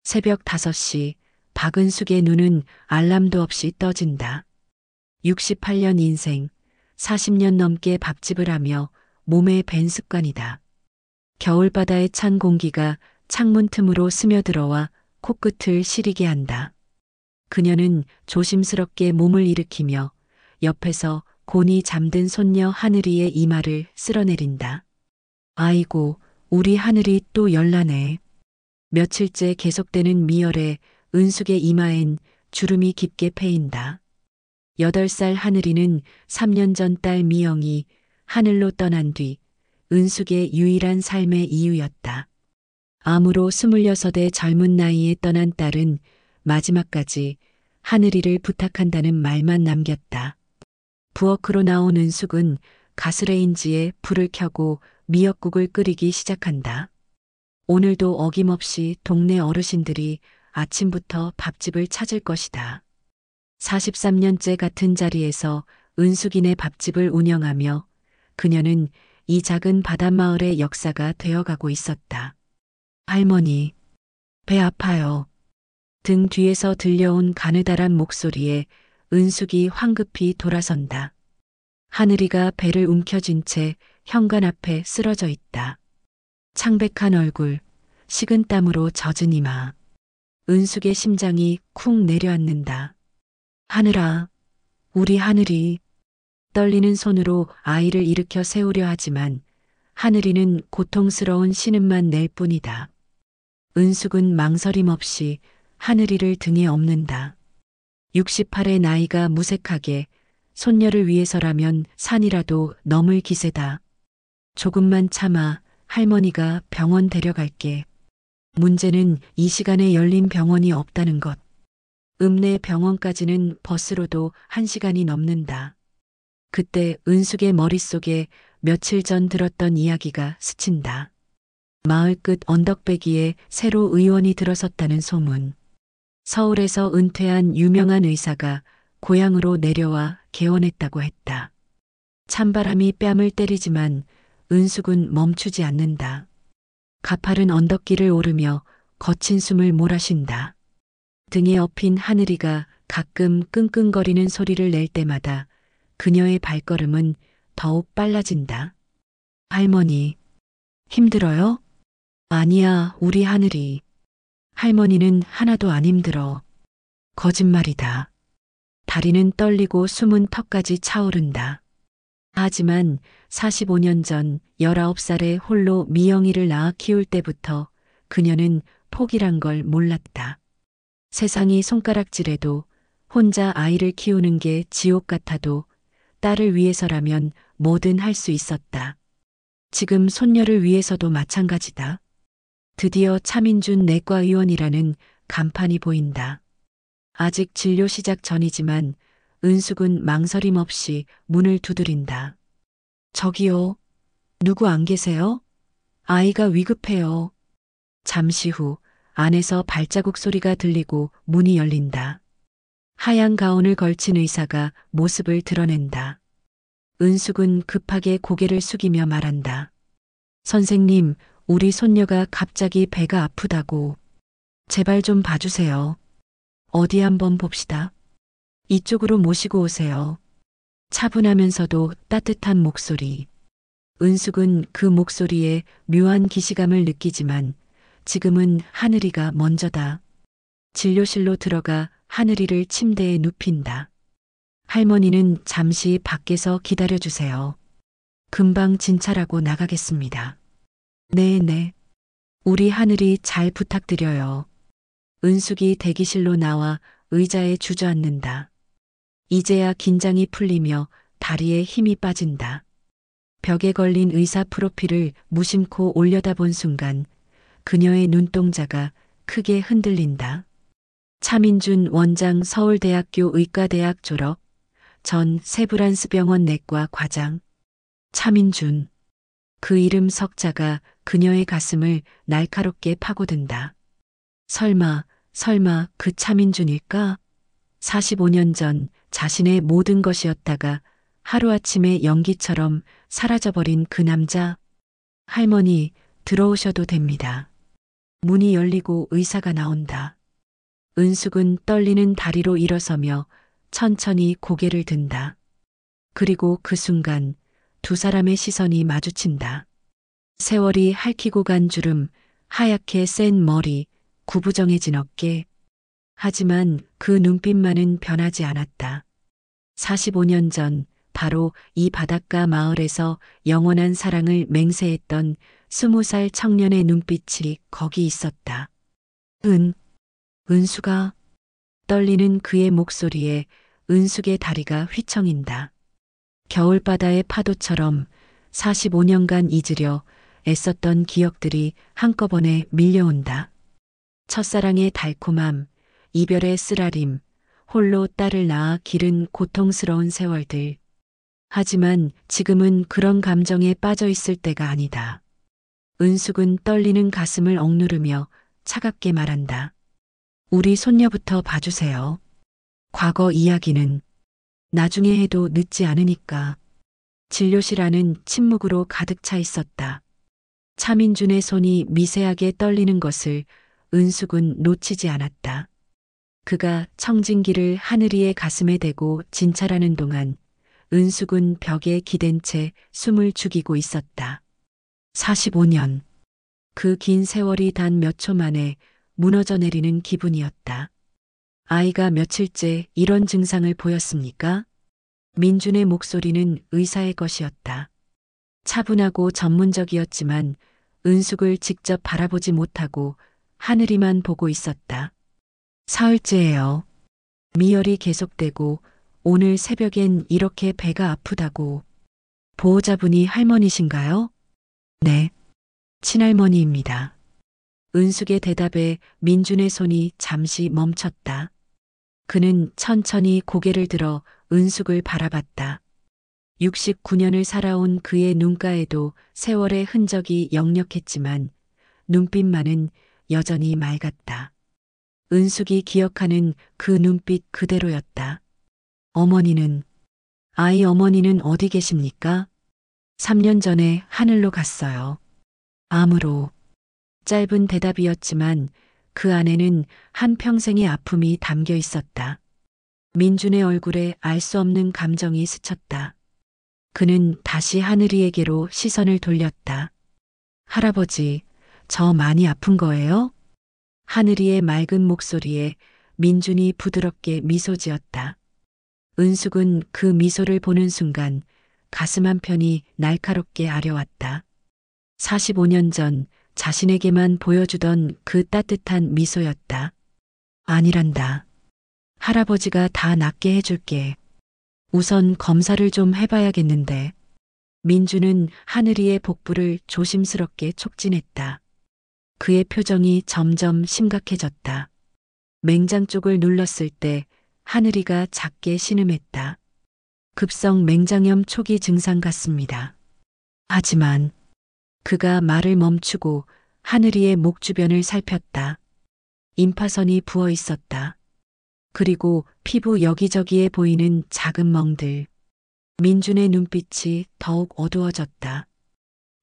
새벽 5시 박은숙의 눈은 알람도 없이 떠진다. 68년 인생, 40년 넘게 밥집을 하며 몸에 밴 습관이다. 겨울바다의 찬 공기가 창문 틈으로 스며들어와 코끝을 시리게 한다. 그녀는 조심스럽게 몸을 일으키며 옆에서 곤히 잠든 손녀 하늘이의 이마를 쓸어내린다. 아이고, 우리 하늘이 또 열나네. 며칠째 계속되는 미열에 은숙의 이마엔 주름이 깊게 패인다. 8살 하늘이는 3년 전 딸 미영이 하늘로 떠난 뒤 은숙의 유일한 삶의 이유였다. 암으로 26의 젊은 나이에 떠난 딸은 마지막까지 하늘이를 부탁한다는 말만 남겼다. 부엌으로 나온 은숙은 가스레인지에 불을 켜고 미역국을 끓이기 시작한다. 오늘도 어김없이 동네 어르신들이 아침부터 밥집을 찾을 것이다. 43년째 같은 자리에서 은숙이네 밥집을 운영하며 그녀는 이 작은 바닷마을의 역사가 되어가고 있었다. 할머니, 배 아파요. 등 뒤에서 들려온 가느다란 목소리에 은숙이 황급히 돌아선다. 하늘이가 배를 움켜쥔 채 현관 앞에 쓰러져 있다. 창백한 얼굴, 식은 땀으로 젖은 이마. 은숙의 심장이 쿵 내려앉는다. 하늘아, 우리 하늘이. 떨리는 손으로 아이를 일으켜 세우려 하지만 하늘이는 고통스러운 신음만 낼 뿐이다. 은숙은 망설임 없이 하늘이를 등에 업는다. 68의 나이가 무색하게 손녀를 위해서라면 산이라도 넘을 기세다. 조금만 참아, 할머니가 병원 데려갈게. 문제는 이 시간에 열린 병원이 없다는 것. 읍내 병원까지는 버스로도 1시간이 넘는다. 그때 은숙의 머릿속에 며칠 전 들었던 이야기가 스친다. 마을 끝 언덕배기에 새로 의원이 들어섰다는 소문. 서울에서 은퇴한 유명한 의사가 고향으로 내려와 개원했다고 했다. 찬바람이 뺨을 때리지만 은숙은 멈추지 않는다. 가파른 언덕길을 오르며 거친 숨을 몰아쉰다. 등에 업힌 하늘이가 가끔 끙끙거리는 소리를 낼 때마다 그녀의 발걸음은 더욱 빨라진다. 할머니, 힘들어요? 아니야, 우리 하늘이. 할머니는 하나도 안 힘들어. 거짓말이다. 다리는 떨리고 숨은 턱까지 차오른다. 하지만 45년 전 19살에 홀로 미영이를 낳아 키울 때부터 그녀는 포기란 걸 몰랐다. 세상이 손가락질해도 혼자 아이를 키우는 게 지옥 같아도 딸을 위해서라면 뭐든 할 수 있었다. 지금 손녀를 위해서도 마찬가지다. 드디어 차민준 내과의원이라는 간판이 보인다. 아직 진료 시작 전이지만 은숙은 망설임 없이 문을 두드린다. 저기요. 누구 안 계세요? 아이가 위급해요. 잠시 후 안에서 발자국 소리가 들리고 문이 열린다. 하얀 가운을 걸친 의사가 모습을 드러낸다. 은숙은 급하게 고개를 숙이며 말한다. 선생님, 우리 손녀가 갑자기 배가 아프다고. 제발 좀 봐주세요. 어디 한번 봅시다. 이쪽으로 모시고 오세요. 차분하면서도 따뜻한 목소리. 은숙은 그 목소리에 묘한 기시감을 느끼지만 지금은 하늘이가 먼저다. 진료실로 들어가 하늘이를 침대에 눕힌다. 할머니는 잠시 밖에서 기다려주세요. 금방 진찰하고 나가겠습니다. 네네. 우리 하늘이 잘 부탁드려요. 은숙이 대기실로 나와 의자에 주저앉는다. 이제야 긴장이 풀리며 다리에 힘이 빠진다. 벽에 걸린 의사 프로필을 무심코 올려다본 순간 그녀의 눈동자가 크게 흔들린다. 차민준 원장 서울대학교 의과대학 졸업, 전 세브란스병원 내과 과장. 차민준. 그 이름 석자가 그녀의 가슴을 날카롭게 파고든다. 설마 그 차민준일까? 45년 전 자신의 모든 것이었다가 하루아침에 연기처럼 사라져버린 그 남자. 할머니, 들어오셔도 됩니다. 문이 열리고 의사가 나온다. 은숙은 떨리는 다리로 일어서며 천천히 고개를 든다. 그리고 그 순간 두 사람의 시선이 마주친다. 세월이 핥히고 간 주름, 하얗게 센 머리, 구부정해진 어깨. 하지만 그 눈빛만은 변하지 않았다. 45년 전 바로 이 바닷가 마을에서 영원한 사랑을 맹세했던 20살 청년의 눈빛이 거기 있었다. 은수가 떨리는 그의 목소리에 은숙의 다리가 휘청인다. 겨울바다의 파도처럼 45년간 잊으려 애썼던 기억들이 한꺼번에 밀려온다. 첫사랑의 달콤함, 이별의 쓰라림, 홀로 딸을 낳아 기른 고통스러운 세월들. 하지만 지금은 그런 감정에 빠져 있을 때가 아니다. 은숙은 떨리는 가슴을 억누르며 차갑게 말한다. 우리 손녀부터 봐주세요. 과거 이야기는 나중에 해도 늦지 않으니까. 진료실 안은 침묵으로 가득 차 있었다. 차민준의 손이 미세하게 떨리는 것을 은숙은 놓치지 않았다. 그가 청진기를 하늘이의 가슴에 대고 진찰하는 동안 은숙은 벽에 기댄 채 숨을 죽이고 있었다. 45년. 그 긴 세월이 단 몇 초 만에 무너져 내리는 기분이었다. 아이가 며칠째 이런 증상을 보였습니까? 민준의 목소리는 의사의 것이었다. 차분하고 전문적이었지만 은숙을 직접 바라보지 못하고 하늘이만 보고 있었다. 사흘째예요. 미열이 계속되고 오늘 새벽엔 이렇게 배가 아프다고. 보호자분이 할머니신가요? 네. 친할머니입니다. 은숙의 대답에 민준의 손이 잠시 멈췄다. 그는 천천히 고개를 들어 은숙을 바라봤다. 69년을 살아온 그의 눈가에도 세월의 흔적이 역력했지만 눈빛만은 여전히 맑았다. 은숙이 기억하는 그 눈빛 그대로였다. 어머니는, 아이 어머니는 어디 계십니까? 3년 전에 하늘로 갔어요. 암으로. 짧은 대답이었지만 그 안에는 한평생의 아픔이 담겨 있었다. 민준의 얼굴에 알 수 없는 감정이 스쳤다. 그는 다시 하늘이에게로 시선을 돌렸다. 할아버지, 저 많이 아픈 거예요? 하늘이의 맑은 목소리에 민준이 부드럽게 미소 지었다. 은숙은 그 미소를 보는 순간 가슴 한편이 날카롭게 아려왔다. 45년 전 자신에게만 보여주던 그 따뜻한 미소였다. 아니란다. 할아버지가 다 낫게 해줄게. 우선 검사를 좀 해봐야겠는데. 민주는 하늘이의 복부를 조심스럽게 촉진했다. 그의 표정이 점점 심각해졌다. 맹장 쪽을 눌렀을 때 하늘이가 작게 신음했다. 급성 맹장염 초기 증상 같습니다. 하지만 그가 말을 멈추고 하늘이의 목 주변을 살폈다. 임파선이 부어 있었다. 그리고 피부 여기저기에 보이는 작은 멍들. 민준의 눈빛이 더욱 어두워졌다.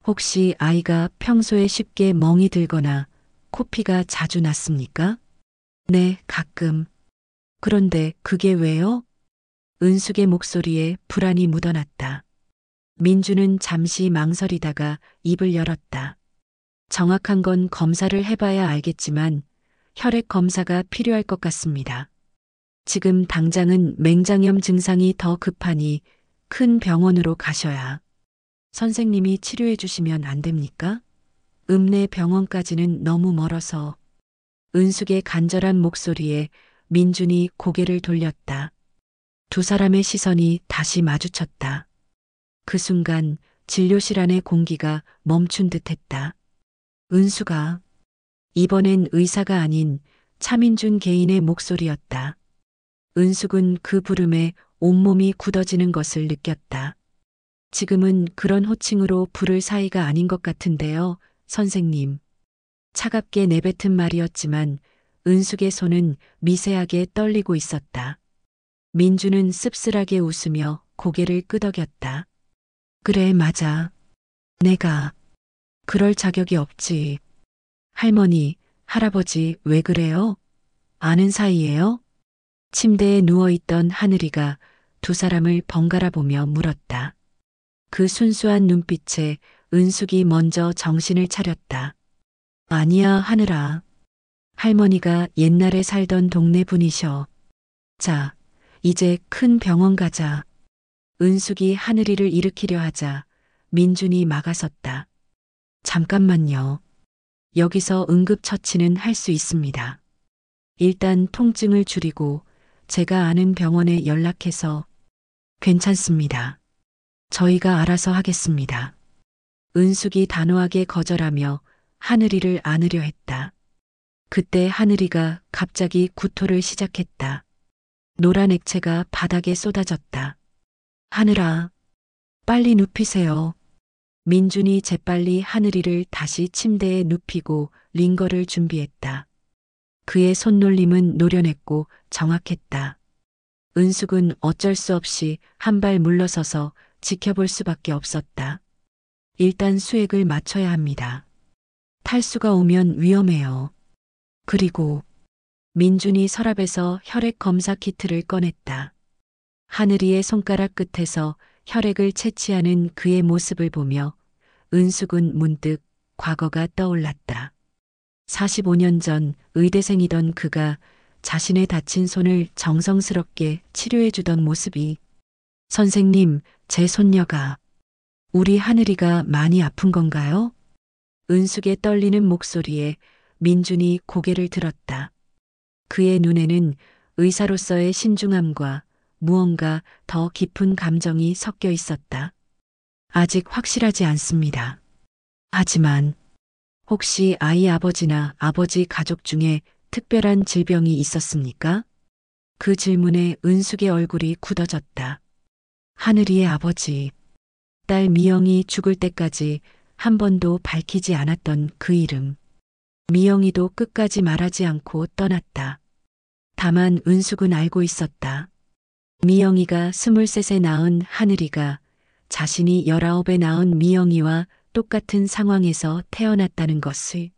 혹시 아이가 평소에 쉽게 멍이 들거나 코피가 자주 났습니까? 네, 가끔. 그런데 그게 왜요? 은숙의 목소리에 불안이 묻어났다. 민주는 잠시 망설이다가 입을 열었다. 정확한 건 검사를 해봐야 알겠지만 혈액 검사가 필요할 것 같습니다. 지금 당장은 맹장염 증상이 더 급하니 큰 병원으로 가셔야. 선생님이 치료해 주시면 안 됩니까? 읍내 병원까지는 너무 멀어서. 은숙의 간절한 목소리에 민준이 고개를 돌렸다. 두 사람의 시선이 다시 마주쳤다. 그 순간 진료실 안의 공기가 멈춘 듯했다. 은수가. 이번엔 의사가 아닌 차민준 개인의 목소리였다. 은숙은 그 부름에 온몸이 굳어지는 것을 느꼈다. 지금은 그런 호칭으로 부를 사이가 아닌 것 같은데요, 선생님. 차갑게 내뱉은 말이었지만 은숙의 손은 미세하게 떨리고 있었다. 민주는 씁쓸하게 웃으며 고개를 끄덕였다. 그래, 맞아. 내가 그럴 자격이 없지. 할머니, 할아버지, 왜 그래요? 아는 사이예요? 침대에 누워있던 하늘이가 두 사람을 번갈아 보며 물었다. 그 순수한 눈빛에 은숙이 먼저 정신을 차렸다. 아니야, 하늘아. 할머니가 옛날에 살던 동네 분이셔. 자, 이제 큰 병원 가자. 은숙이 하늘이를 일으키려 하자 민준이 막아섰다. 잠깐만요. 여기서 응급처치는 할 수 있습니다. 일단 통증을 줄이고 제가 아는 병원에 연락해서 괜찮습니다. 저희가 알아서 하겠습니다. 은숙이 단호하게 거절하며 하늘이를 안으려 했다. 그때 하늘이가 갑자기 구토를 시작했다. 노란 액체가 바닥에 쏟아졌다. 하늘아, 빨리 눕히세요. 민준이 재빨리 하늘이를 다시 침대에 눕히고 링거를 준비했다. 그의 손놀림은 노련했고 정확했다. 은숙은 어쩔 수 없이 한 발 물러서서 지켜볼 수밖에 없었다. 일단 수액을 맞춰야 합니다. 탈수가 오면 위험해요. 그리고 민준이 서랍에서 혈액 검사 키트를 꺼냈다. 하늘이의 손가락 끝에서 혈액을 채취하는 그의 모습을 보며 은숙은 문득 과거가 떠올랐다. 45년 전 의대생이던 그가 자신의 다친 손을 정성스럽게 치료해 주던 모습이 선생님, 제 손녀가 우리 하늘이가 많이 아픈 건가요? 은숙의 떨리는 목소리에 민준이 고개를 들었다. 그의 눈에는 의사로서의 신중함과 무언가 더 깊은 감정이 섞여 있었다. 아직 확실하지 않습니다. 하지만 혹시 아이 아버지나 아버지 가족 중에 특별한 질병이 있었습니까? 그 질문에 은숙의 얼굴이 굳어졌다. 하늘이의 아버지, 딸 미영이 죽을 때까지 한 번도 밝히지 않았던 그 이름. 미영이도 끝까지 말하지 않고 떠났다. 다만 은숙은 알고 있었다. 미영이가 23세 낳은 하늘이가 자신이 19에 낳은 미영이와 똑같은 상황에서 태어났다는 것을,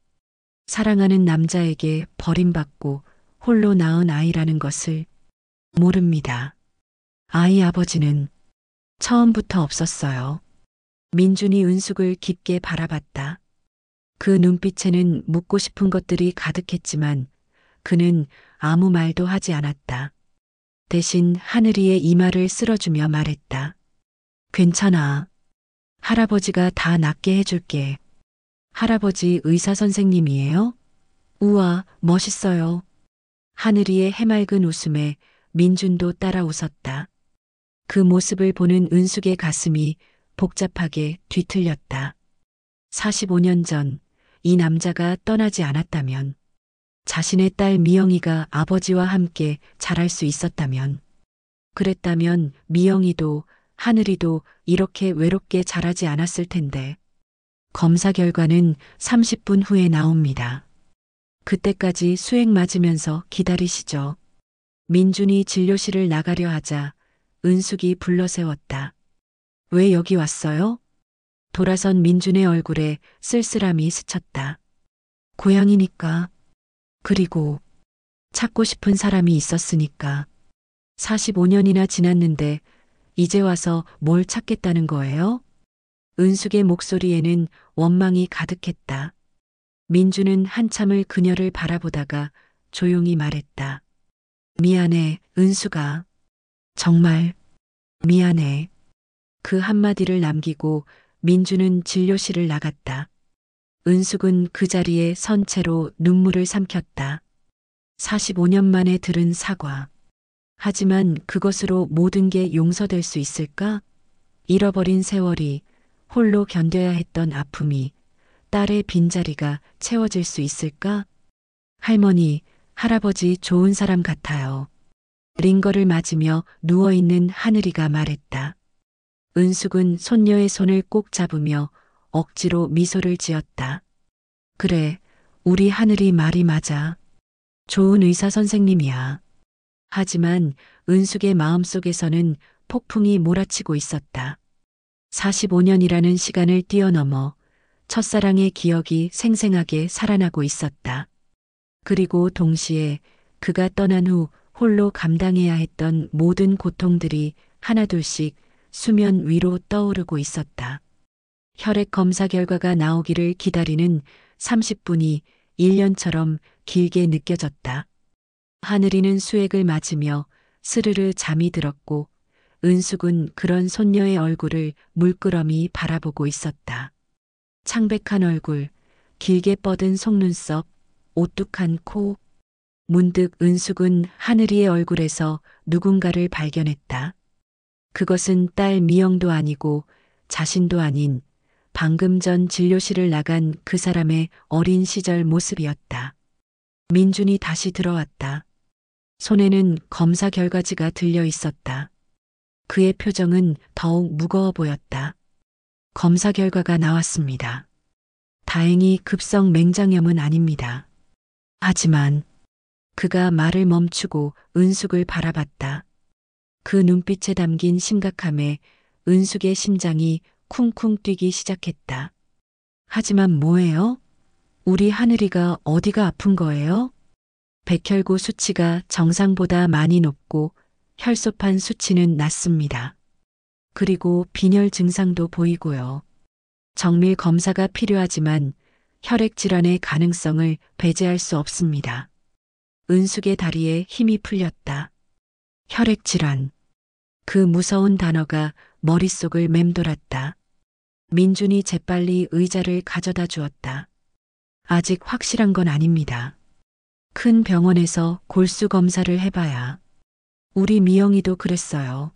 사랑하는 남자에게 버림받고 홀로 낳은 아이라는 것을 모릅니다. 아이 아버지는 처음부터 없었어요. 민준이 은숙을 깊게 바라봤다. 그 눈빛에는 묻고 싶은 것들이 가득했지만 그는 아무 말도 하지 않았다. 대신 하늘이의 이마를 쓸어주며 말했다. 괜찮아. 할아버지가 다 낫게 해줄게. 할아버지 의사 선생님이에요? 우와, 멋있어요. 하늘이의 해맑은 웃음에 민준도 따라 웃었다. 그 모습을 보는 은숙의 가슴이 복잡하게 뒤틀렸다. 45년 전 이 남자가 떠나지 않았다면, 자신의 딸 미영이가 아버지와 함께 자랄 수 있었다면, 그랬다면 미영이도 하늘이도 이렇게 외롭게 자라지 않았을 텐데. 검사 결과는 30분 후에 나옵니다. 그때까지 수액 맞으면서 기다리시죠. 민준이 진료실을 나가려 하자 은숙이 불러세웠다. 왜 여기 왔어요? 돌아선 민준의 얼굴에 쓸쓸함이 스쳤다. 고향이니까. 그리고 찾고 싶은 사람이 있었으니까. 45년이나 지났는데 이제 와서 뭘 찾겠다는 거예요? 은숙의 목소리에는 원망이 가득했다. 민준은 한참을 그녀를 바라보다가 조용히 말했다. 미안해, 은숙아. 정말 미안해. 그 한마디를 남기고 민준은 진료실을 나갔다. 은숙은 그 자리에 선 채로 눈물을 삼켰다. 45년 만에 들은 사과. 하지만 그것으로 모든 게 용서될 수 있을까? 잃어버린 세월이, 홀로 견뎌야 했던 아픔이, 딸의 빈자리가 채워질 수 있을까? 할머니, 할아버지 좋은 사람 같아요. 링거를 맞으며 누워있는 하늘이가 말했다. 은숙은 손녀의 손을 꼭 잡으며 억지로 미소를 지었다. 그래, 우리 하늘이 말이 맞아. 좋은 의사 선생님이야. 하지만 은숙의 마음속에서는 폭풍이 몰아치고 있었다. 45년이라는 시간을 뛰어넘어 첫사랑의 기억이 생생하게 살아나고 있었다. 그리고 동시에 그가 떠난 후 홀로 감당해야 했던 모든 고통들이 하나둘씩 수면 위로 떠오르고 있었다. 혈액 검사 결과가 나오기를 기다리는 30분이 1년처럼 길게 느껴졌다. 하늘이는 수액을 맞으며 스르르 잠이 들었고 은숙은 그런 손녀의 얼굴을 물끄러미 바라보고 있었다. 창백한 얼굴, 길게 뻗은 속눈썹, 오뚝한 코. 문득 은숙은 하늘이의 얼굴에서 누군가를 발견했다. 그것은 딸 미영도 아니고 자신도 아닌 방금 전 진료실을 나간 그 사람의 어린 시절 모습이었다. 민준이 다시 들어왔다. 손에는 검사 결과지가 들려 있었다. 그의 표정은 더욱 무거워 보였다. 검사 결과가 나왔습니다. 다행히 급성 맹장염은 아닙니다. 하지만 그가 말을 멈추고 은숙을 바라봤다. 그 눈빛에 담긴 심각함에 은숙의 심장이 쿵쿵 뛰기 시작했다. 하지만 뭐예요? 우리 하늘이가 어디가 아픈 거예요? 백혈구 수치가 정상보다 많이 높고 혈소판 수치는 낮습니다. 그리고 빈혈 증상도 보이고요. 정밀 검사가 필요하지만 혈액 질환의 가능성을 배제할 수 없습니다. 은숙의 다리에 힘이 풀렸다. 혈액 질환. 그 무서운 단어가 머릿속을 맴돌았다. 민준이 재빨리 의자를 가져다 주었다. 아직 확실한 건 아닙니다. 큰 병원에서 골수 검사를 해봐야. 우리 미영이도 그랬어요.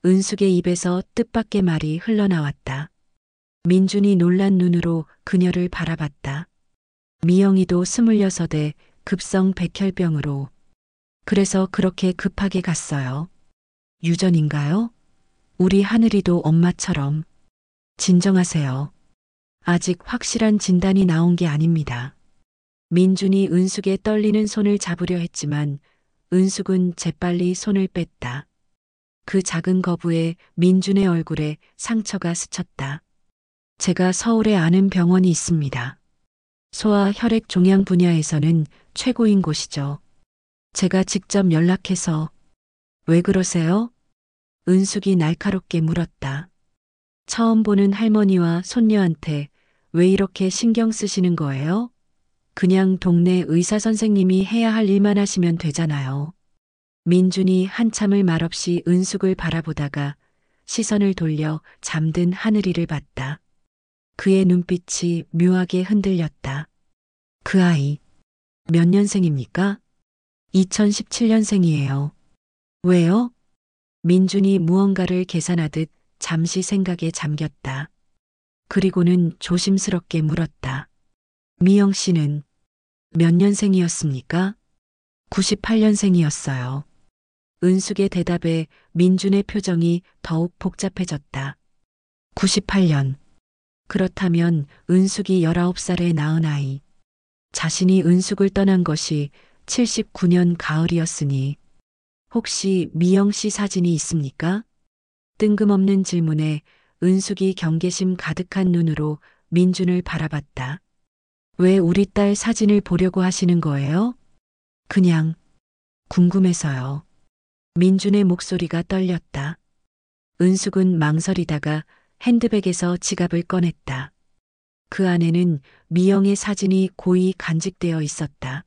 은숙의 입에서 뜻밖의 말이 흘러나왔다. 민준이 놀란 눈으로 그녀를 바라봤다. 미영이도 26에 급성 백혈병으로. 그래서 그렇게 급하게 갔어요. 유전인가요? 우리 하늘이도 엄마처럼. 진정하세요. 아직 확실한 진단이 나온 게 아닙니다. 민준이 은숙의 떨리는 손을 잡으려 했지만 은숙은 재빨리 손을 뺐다. 그 작은 거부에 민준의 얼굴에 상처가 스쳤다. 제가 서울에 아는 병원이 있습니다. 소아 혈액 종양 분야에서는 최고인 곳이죠. 제가 직접 연락해서. 왜 그러세요? 은숙이 날카롭게 물었다. 처음 보는 할머니와 손녀한테 왜 이렇게 신경 쓰시는 거예요? 그냥 동네 의사 선생님이 해야 할 일만 하시면 되잖아요. 민준이 한참을 말없이 은숙을 바라보다가 시선을 돌려 잠든 하늘이를 봤다. 그의 눈빛이 묘하게 흔들렸다. 그 아이, 몇 년생입니까? 2017년생이에요. 왜요? 민준이 무언가를 계산하듯 잠시 생각에 잠겼다. 그리고는 조심스럽게 물었다. 미영 씨는 몇 년생이었습니까? 98년생이었어요. 은숙의 대답에 민준의 표정이 더욱 복잡해졌다. 98년. 그렇다면 은숙이 19살에 낳은 아이. 자신이 은숙을 떠난 것이 79년 가을이었으니 혹시 미영 씨 사진이 있습니까? 뜬금없는 질문에 은숙이 경계심 가득한 눈으로 민준을 바라봤다. 왜 우리 딸 사진을 보려고 하시는 거예요? 그냥 궁금해서요. 민준의 목소리가 떨렸다. 은숙은 망설이다가 핸드백에서 지갑을 꺼냈다. 그 안에는 미영의 사진이 고이 간직되어 있었다.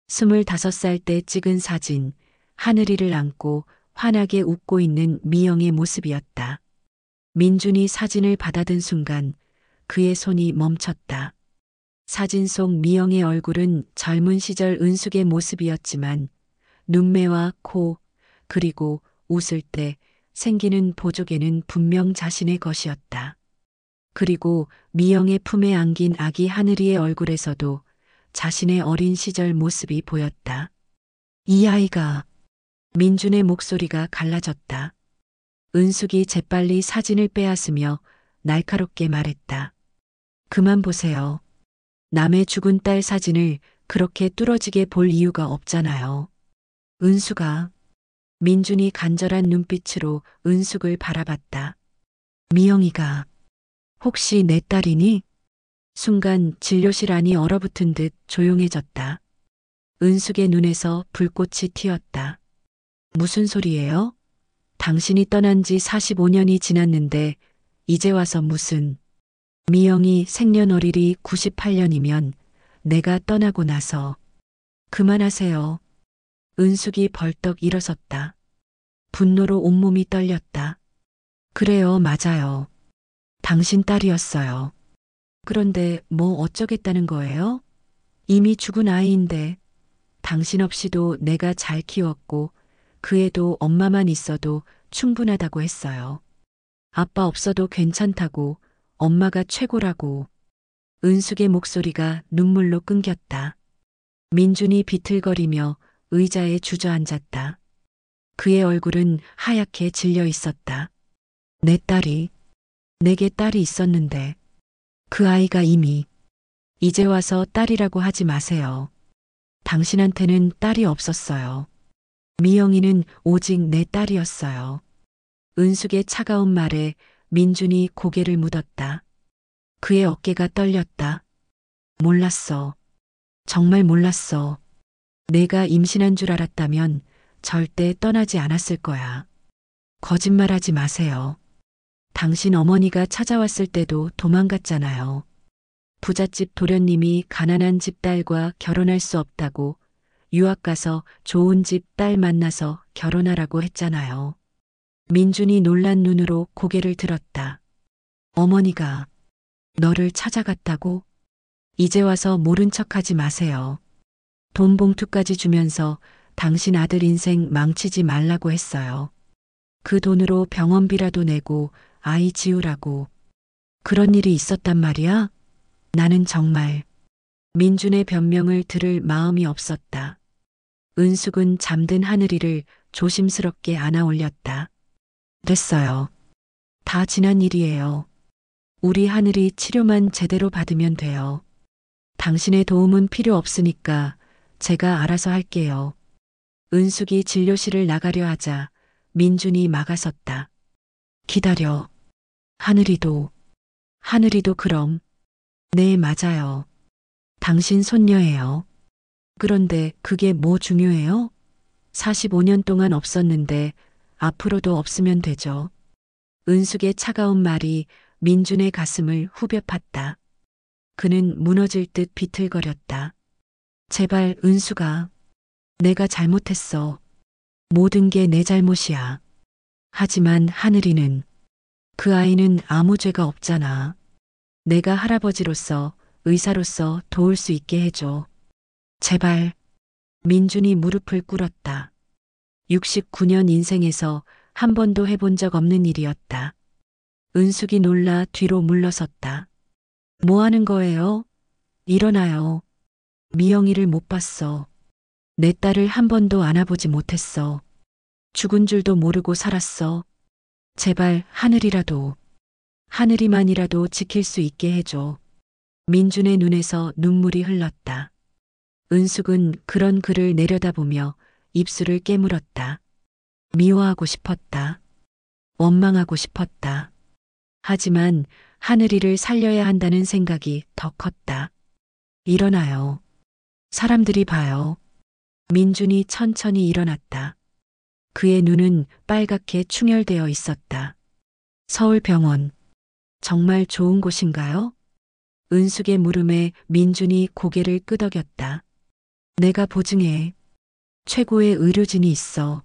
25살 때 찍은 사진, 하늘이를 안고 환하게 웃고 있는 미영의 모습이었다. 민준이 사진을 받아든 순간 그의 손이 멈췄다. 사진 속 미영의 얼굴은 젊은 시절 은숙의 모습이었지만 눈매와 코, 그리고 웃을 때 생기는 보조개는 분명 자신의 것이었다. 그리고 미영의 품에 안긴 아기 하늘이의 얼굴에서도 자신의 어린 시절 모습이 보였다. 이 아이가. 민준의 목소리가 갈라졌다. 은숙이 재빨리 사진을 빼앗으며 날카롭게 말했다. 그만 보세요. 남의 죽은 딸 사진을 그렇게 뚫어지게 볼 이유가 없잖아요. 은숙아. 민준이 간절한 눈빛으로 은숙을 바라봤다. 미영이가 혹시 내 딸이니? 순간 진료실 안이 얼어붙은 듯 조용해졌다. 은숙의 눈에서 불꽃이 튀었다. 무슨 소리예요? 당신이 떠난 지 45년이 지났는데 이제 와서 무슨. 미영이 생년월일이 98년이면 내가 떠나고 나서. 그만하세요. 은숙이 벌떡 일어섰다. 분노로 온몸이 떨렸다. 그래요, 맞아요. 당신 딸이었어요. 그런데 뭐 어쩌겠다는 거예요? 이미 죽은 아이인데 당신 없이도 내가 잘 키웠고 그 애도 엄마만 있어도 충분하다고 했어요. 아빠 없어도 괜찮다고, 엄마가 최고라고. 은숙의 목소리가 눈물로 끊겼다. 민준이 비틀거리며 의자에 주저앉았다. 그의 얼굴은 하얗게 질려 있었다. 내 딸이, 내게 딸이 있었는데 그 아이가 이미. 이제 와서 딸이라고 하지 마세요. 당신한테는 딸이 없었어요. 미영이는 오직 내 딸이었어요. 은숙의 차가운 말에 민준이 고개를 묻었다. 그의 어깨가 떨렸다. 몰랐어. 정말 몰랐어. 내가 임신한 줄 알았다면 절대 떠나지 않았을 거야. 거짓말하지 마세요. 당신 어머니가 찾아왔을 때도 도망갔잖아요. 부잣집 도련님이 가난한 집 딸과 결혼할 수 없다고 유학 가서 좋은 집 딸 만나서 결혼하라고 했잖아요. 민준이 놀란 눈으로 고개를 들었다. 어머니가 너를 찾아갔다고? 이제 와서 모른 척하지 마세요. 돈 봉투까지 주면서 당신 아들 인생 망치지 말라고 했어요. 그 돈으로 병원비라도 내고 아이 지우라고. 그런 일이 있었단 말이야? 나는 정말. 민준의 변명을 들을 마음이 없었다. 은숙은 잠든 하늘이를 조심스럽게 안아 올렸다. 됐어요. 다 지난 일이에요. 우리 하늘이 치료만 제대로 받으면 돼요. 당신의 도움은 필요 없으니까 제가 알아서 할게요. 은숙이 진료실을 나가려 하자 민준이 막아섰다. 기다려. 하늘이도 그럼. 네, 맞아요. 당신 손녀예요. 그런데 그게 뭐 중요해요? 45년 동안 없었는데 앞으로도 없으면 되죠. 은숙의 차가운 말이 민준의 가슴을 후벼 팠다. 그는 무너질 듯 비틀거렸다. 제발 은숙아. 내가 잘못했어. 모든 게 내 잘못이야. 하지만 하늘이는, 그 아이는 아무 죄가 없잖아. 내가 할아버지로서, 의사로서 도울 수 있게 해줘. 제발. 민준이 무릎을 꿇었다. 69년 인생에서 한 번도 해본 적 없는 일이었다. 은숙이 놀라 뒤로 물러섰다. 뭐 하는 거예요? 일어나요. 미영이를 못 봤어. 내 딸을 한 번도 안아보지 못했어. 죽은 줄도 모르고 살았어. 제발 하늘이만이라도 지킬 수 있게 해줘. 민준의 눈에서 눈물이 흘렀다. 은숙은 그런 그를 내려다보며 입술을 깨물었다. 미워하고 싶었다. 원망하고 싶었다. 하지만 하늘이를 살려야 한다는 생각이 더 컸다. 일어나요. 사람들이 봐요. 민준이 천천히 일어났다. 그의 눈은 빨갛게 충혈되어 있었다. 서울병원. 정말 좋은 곳인가요? 은숙의 물음에 민준이 고개를 끄덕였다. 내가 보증해. 최고의 의료진이 있어.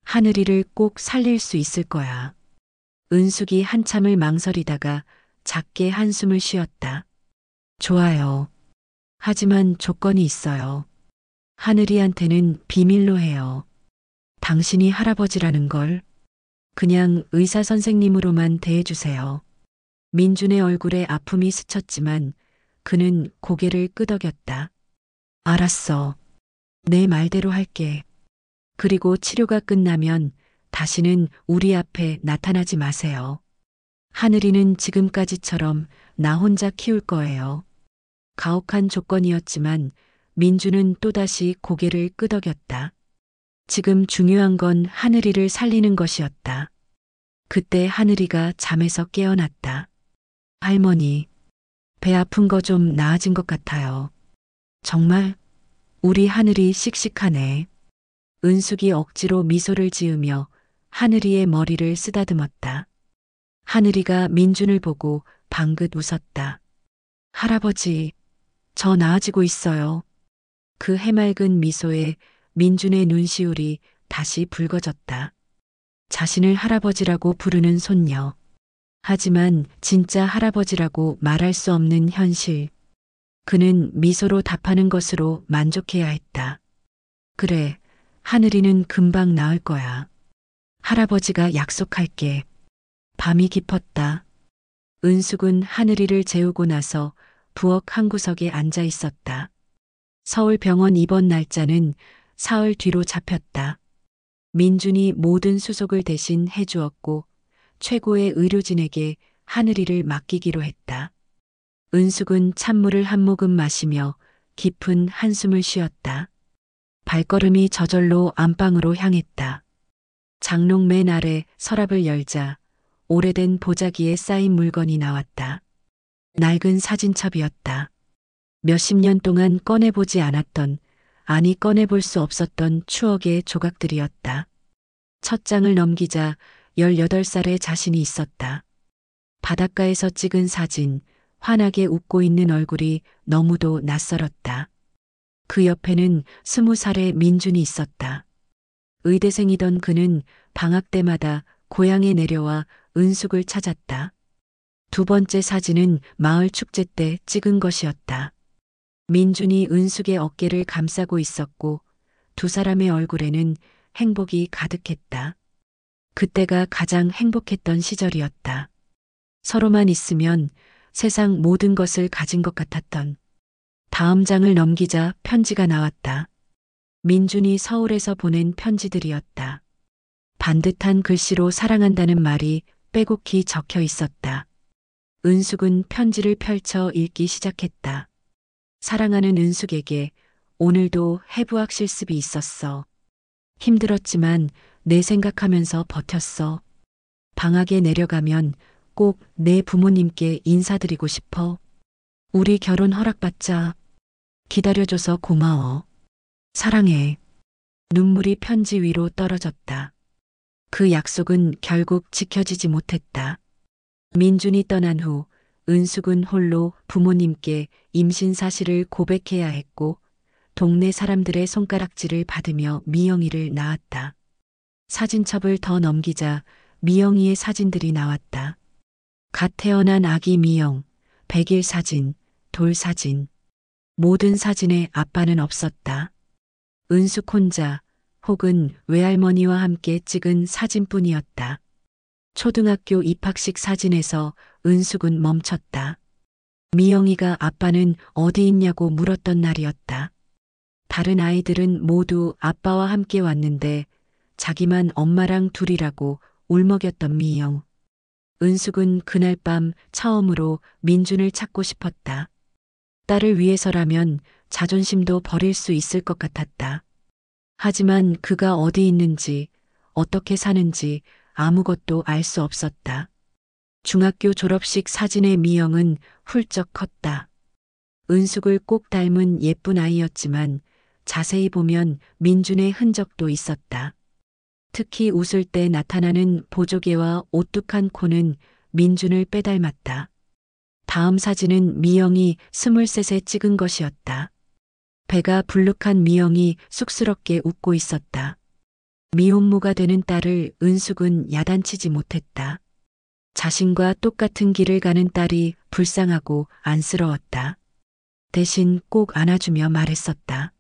하늘이를 꼭 살릴 수 있을 거야. 은숙이 한참을 망설이다가 작게 한숨을 쉬었다. 좋아요. 하지만 조건이 있어요. 하늘이한테는 비밀로 해요. 당신이 할아버지라는 걸. 그냥 의사 선생님으로만 대해주세요. 민준의 얼굴에 아픔이 스쳤지만 그는 고개를 끄덕였다. 알았어. 내 말대로 할게. 그리고 치료가 끝나면 다시는 우리 앞에 나타나지 마세요. 하늘이는 지금까지처럼 나 혼자 키울 거예요. 가혹한 조건이었지만 민주는 또다시 고개를 끄덕였다. 지금 중요한 건 하늘이를 살리는 것이었다. 그때 하늘이가 잠에서 깨어났다. 할머니, 배 아픈 거 좀 나아진 것 같아요. 정말? 우리 하늘이 씩씩하네. 은숙이 억지로 미소를 지으며 하늘이의 머리를 쓰다듬었다. 하늘이가 민준을 보고 방긋 웃었다. 할아버지, 저 나아지고 있어요. 그 해맑은 미소에 민준의 눈시울이 다시 붉어졌다. 자신을 할아버지라고 부르는 손녀. 하지만 진짜 할아버지라고 말할 수 없는 현실. 그는 미소로 답하는 것으로 만족해야 했다. 그래, 하늘이는 금방 나을 거야. 할아버지가 약속할게. 밤이 깊었다. 은숙은 하늘이를 재우고 나서 부엌 한 구석에 앉아 있었다. 서울병원 입원 날짜는 사흘 뒤로 잡혔다. 민준이 모든 수속을 대신 해주었고 최고의 의료진에게 하늘이를 맡기기로 했다. 은숙은 찬물을 한 모금 마시며 깊은 한숨을 쉬었다. 발걸음이 저절로 안방으로 향했다. 장롱 맨 아래 서랍을 열자 오래된 보자기에 쌓인 물건이 나왔다. 낡은 사진첩이었다. 몇십 년 동안 꺼내보지 않았던, 아니 꺼내볼 수 없었던 추억의 조각들이었다. 첫 장을 넘기자 18살의 자신이 있었다. 바닷가에서 찍은 사진, 환하게 웃고 있는 얼굴이 너무도 낯설었다. 그 옆에는 20살의 민준이 있었다. 의대생이던 그는 방학 때마다 고향에 내려와 은숙을 찾았다. 두 번째 사진은 마을 축제 때 찍은 것이었다. 민준이 은숙의 어깨를 감싸고 있었고 두 사람의 얼굴에는 행복이 가득했다. 그때가 가장 행복했던 시절이었다. 서로만 있으면 세상 모든 것을 가진 것 같았던. 다음 장을 넘기자 편지가 나왔다. 민준이 서울에서 보낸 편지들이었다. 반듯한 글씨로 사랑한다는 말이 빼곡히 적혀 있었다. 은숙은 편지를 펼쳐 읽기 시작했다. 사랑하는 은숙에게 오늘도 해부학 실습이 있었어. 힘들었지만 내 생각하면서 버텼어. 방학에 내려가면 꼭 내 부모님께 인사드리고 싶어. 우리 결혼 허락받자. 기다려줘서 고마워. 사랑해. 눈물이 편지 위로 떨어졌다. 그 약속은 결국 지켜지지 못했다. 민준이 떠난 후 은숙은 홀로 부모님께 임신 사실을 고백해야 했고 동네 사람들의 손가락질을 받으며 미영이를 낳았다. 사진첩을 더 넘기자 미영이의 사진들이 나왔다. 갓 태어난 아기 미영, 100일 사진, 돌 사진. 모든 사진에 아빠는 없었다. 은숙 혼자 혹은 외할머니와 함께 찍은 사진뿐이었다. 초등학교 입학식 사진에서 은숙은 멈췄다. 미영이가 아빠는 어디 있냐고 물었던 날이었다. 다른 아이들은 모두 아빠와 함께 왔는데 자기만 엄마랑 둘이라고 울먹였던 미영. 은숙은 그날 밤 처음으로 민준을 찾고 싶었다. 딸을 위해서라면 자존심도 버릴 수 있을 것 같았다. 하지만 그가 어디 있는지, 어떻게 사는지 아무것도 알 수 없었다. 중학교 졸업식 사진의 미영은 훌쩍 컸다. 은숙을 꼭 닮은 예쁜 아이였지만 자세히 보면 민준의 흔적도 있었다. 특히 웃을 때 나타나는 보조개와 오뚝한 코는 민준을 빼닮았다. 다음 사진은 미영이 23세 찍은 것이었다. 배가 불룩한 미영이 쑥스럽게 웃고 있었다. 미혼모가 되는 딸을 은숙은 야단치지 못했다. 자신과 똑같은 길을 가는 딸이 불쌍하고 안쓰러웠다. 대신 꼭 안아주며 말했었다.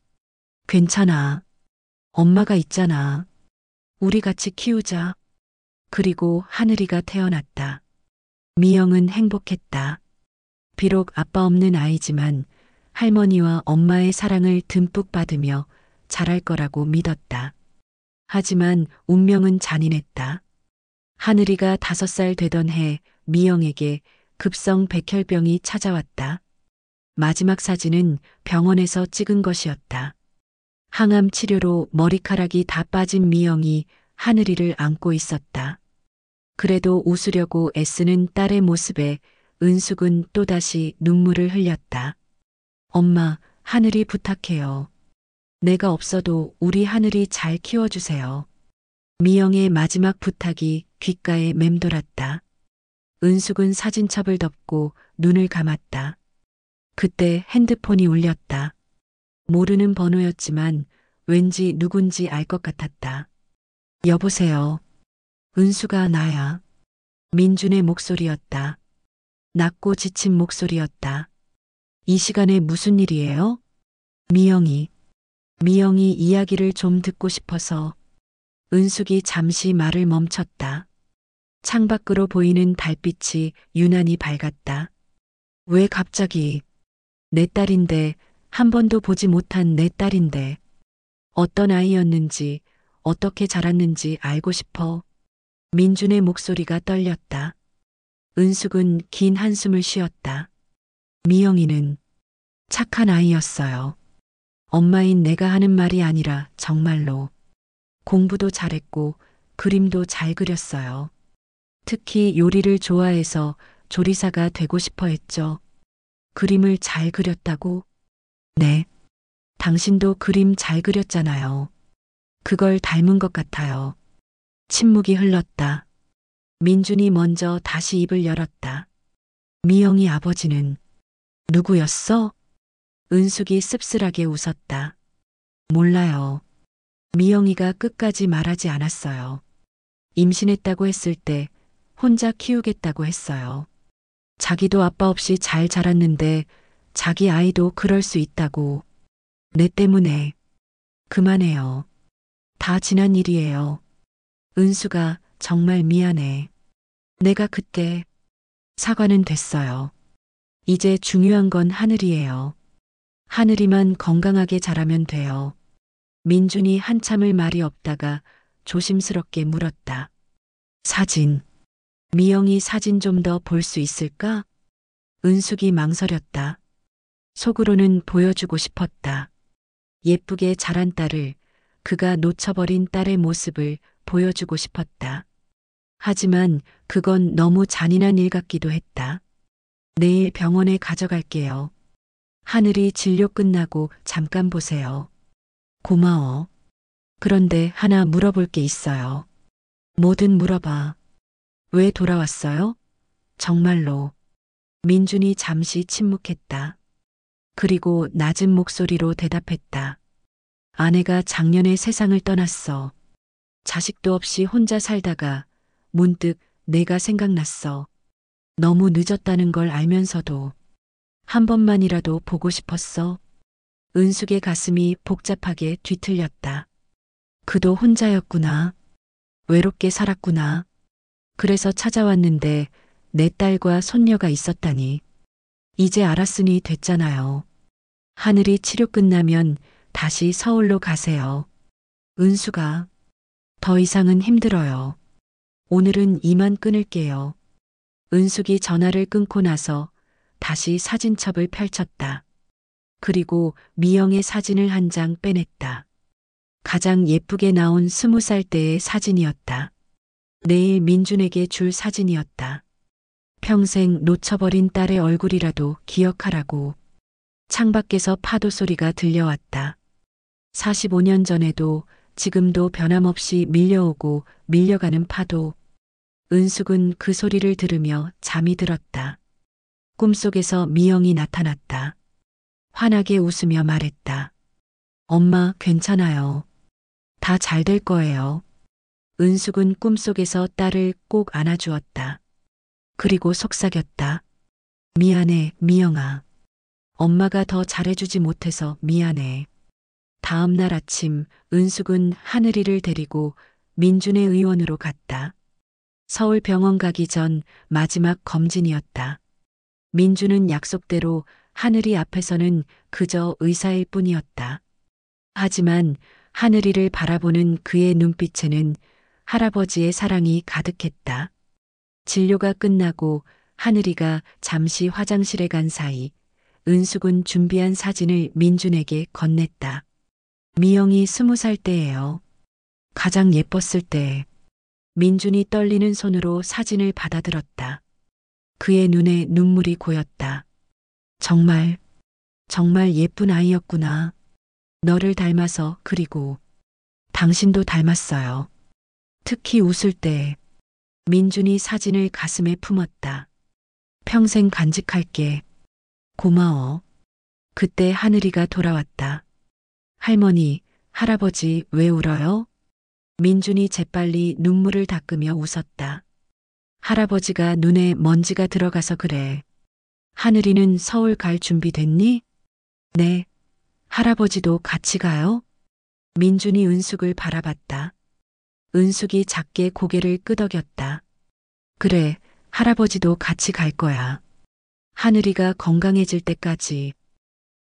괜찮아. 엄마가 있잖아. 우리 같이 키우자. 그리고 하늘이가 태어났다. 미영은 행복했다. 비록 아빠 없는 아이지만 할머니와 엄마의 사랑을 듬뿍 받으며 자랄 거라고 믿었다. 하지만 운명은 잔인했다. 하늘이가 5살 되던 해 미영에게 급성 백혈병이 찾아왔다. 마지막 사진은 병원에서 찍은 것이었다. 항암 치료로 머리카락이 다 빠진 미영이 하늘이를 안고 있었다. 그래도 웃으려고 애쓰는 딸의 모습에 은숙은 또다시 눈물을 흘렸다. 엄마, 하늘이 부탁해요. 내가 없어도 우리 하늘이 잘 키워주세요. 미영의 마지막 부탁이 귓가에 맴돌았다. 은숙은 사진첩을 덮고 눈을 감았다. 그때 핸드폰이 울렸다. 모르는 번호였지만 왠지 누군지 알 것 같았다. 여보세요. 은수가 나야. 민준의 목소리였다. 낮고 지친 목소리였다. 이 시간에 무슨 일이에요? 미영이. 미영이 이야기를 좀 듣고 싶어서. 은숙이 잠시 말을 멈췄다. 창밖으로 보이는 달빛이 유난히 밝았다. 왜 갑자기? 내 딸인데, 한 번도 보지 못한 내 딸인데. 어떤 아이였는지, 어떻게 자랐는지 알고 싶어. 민준의 목소리가 떨렸다. 은숙은 긴 한숨을 쉬었다. 미영이는 착한 아이였어요. 엄마인 내가 하는 말이 아니라 정말로. 공부도 잘했고 그림도 잘 그렸어요. 특히 요리를 좋아해서 조리사가 되고 싶어 했죠. 그림을 잘 그렸다고? 네. 당신도 그림 잘 그렸잖아요. 그걸 닮은 것 같아요. 침묵이 흘렀다. 민준이 먼저 다시 입을 열었다. 미영이 아버지는 누구였어? 은숙이 씁쓸하게 웃었다. 몰라요. 미영이가 끝까지 말하지 않았어요. 임신했다고 했을 때 혼자 키우겠다고 했어요. 자기도 아빠 없이 잘 자랐는데 자기 아이도 그럴 수 있다고. 내 때문에. 그만해요. 다 지난 일이에요. 은수가 정말 미안해. 내가 그때 사과는 됐어요. 이제 중요한 건 하늘이에요. 하늘이만 건강하게 자라면 돼요. 민준이 한참을 말이 없다가 조심스럽게 물었다. 사진. 미영이 사진 좀 더 볼 수 있을까? 은숙이 망설였다. 속으로는 보여주고 싶었다. 예쁘게 자란 딸을, 그가 놓쳐버린 딸의 모습을 보여주고 싶었다. 하지만 그건 너무 잔인한 일 같기도 했다. 내일 병원에 가져갈게요. 하늘이 진료 끝나고 잠깐 보세요. 고마워. 그런데 하나 물어볼 게 있어요. 뭐든 물어봐. 왜 돌아왔어요? 정말로. 민준이 잠시 침묵했다. 그리고 낮은 목소리로 대답했다. 아내가 작년에 세상을 떠났어. 자식도 없이 혼자 살다가 문득 내가 생각났어. 너무 늦었다는 걸 알면서도 한 번만이라도 보고 싶었어. 은숙의 가슴이 복잡하게 뒤틀렸다. 그도 혼자였구나. 외롭게 살았구나. 그래서 찾아왔는데 내 딸과 손녀가 있었다니. 이제 알았으니 됐잖아요. 하늘이 치료 끝나면 다시 서울로 가세요. 은수가 더 이상은 힘들어요. 오늘은 이만 끊을게요. 은숙이 전화를 끊고 나서 다시 사진첩을 펼쳤다. 그리고 미영의 사진을 한 장 빼냈다. 가장 예쁘게 나온 20살 때의 사진이었다. 내일 민준에게 줄 사진이었다. 평생 놓쳐버린 딸의 얼굴이라도 기억하라고. 창밖에서 파도 소리가 들려왔다. 45년 전에도 지금도 변함없이 밀려오고 밀려가는 파도. 은숙은 그 소리를 들으며 잠이 들었다. 꿈속에서 미영이 나타났다. 환하게 웃으며 말했다. 엄마, 괜찮아요. 다 잘 될 거예요. 은숙은 꿈속에서 딸을 꼭 안아주었다. 그리고 속삭였다. 미안해, 미영아. 엄마가 더 잘해주지 못해서 미안해. 다음 날 아침 은숙은 하늘이를 데리고 민준의 의원으로 갔다. 서울병원 가기 전 마지막 검진이었다. 민준은 약속대로 하늘이 앞에서는 그저 의사일 뿐이었다. 하지만 하늘이를 바라보는 그의 눈빛에는 할아버지의 사랑이 가득했다. 진료가 끝나고 하늘이가 잠시 화장실에 간 사이 은숙은 준비한 사진을 민준에게 건넸다. 미영이 20살 때예요. 가장 예뻤을 때. 민준이 떨리는 손으로 사진을 받아들었다. 그의 눈에 눈물이 고였다. 정말 예쁜 아이였구나. 너를 닮아서 그리고 당신도 닮았어요. 특히 웃을 때 민준이 사진을 가슴에 품었다. 평생 간직할게. 고마워. 그때 하늘이가 돌아왔다. 할머니, 할아버지 왜 울어요? 민준이 재빨리 눈물을 닦으며 웃었다. 할아버지가 눈에 먼지가 들어가서 그래. 하늘이는 서울 갈 준비 됐니? 네. 할아버지도 같이 가요? 민준이 은숙을 바라봤다. 은숙이 작게 고개를 끄덕였다. 그래, 할아버지도 같이 갈 거야. 하늘이가 건강해질 때까지.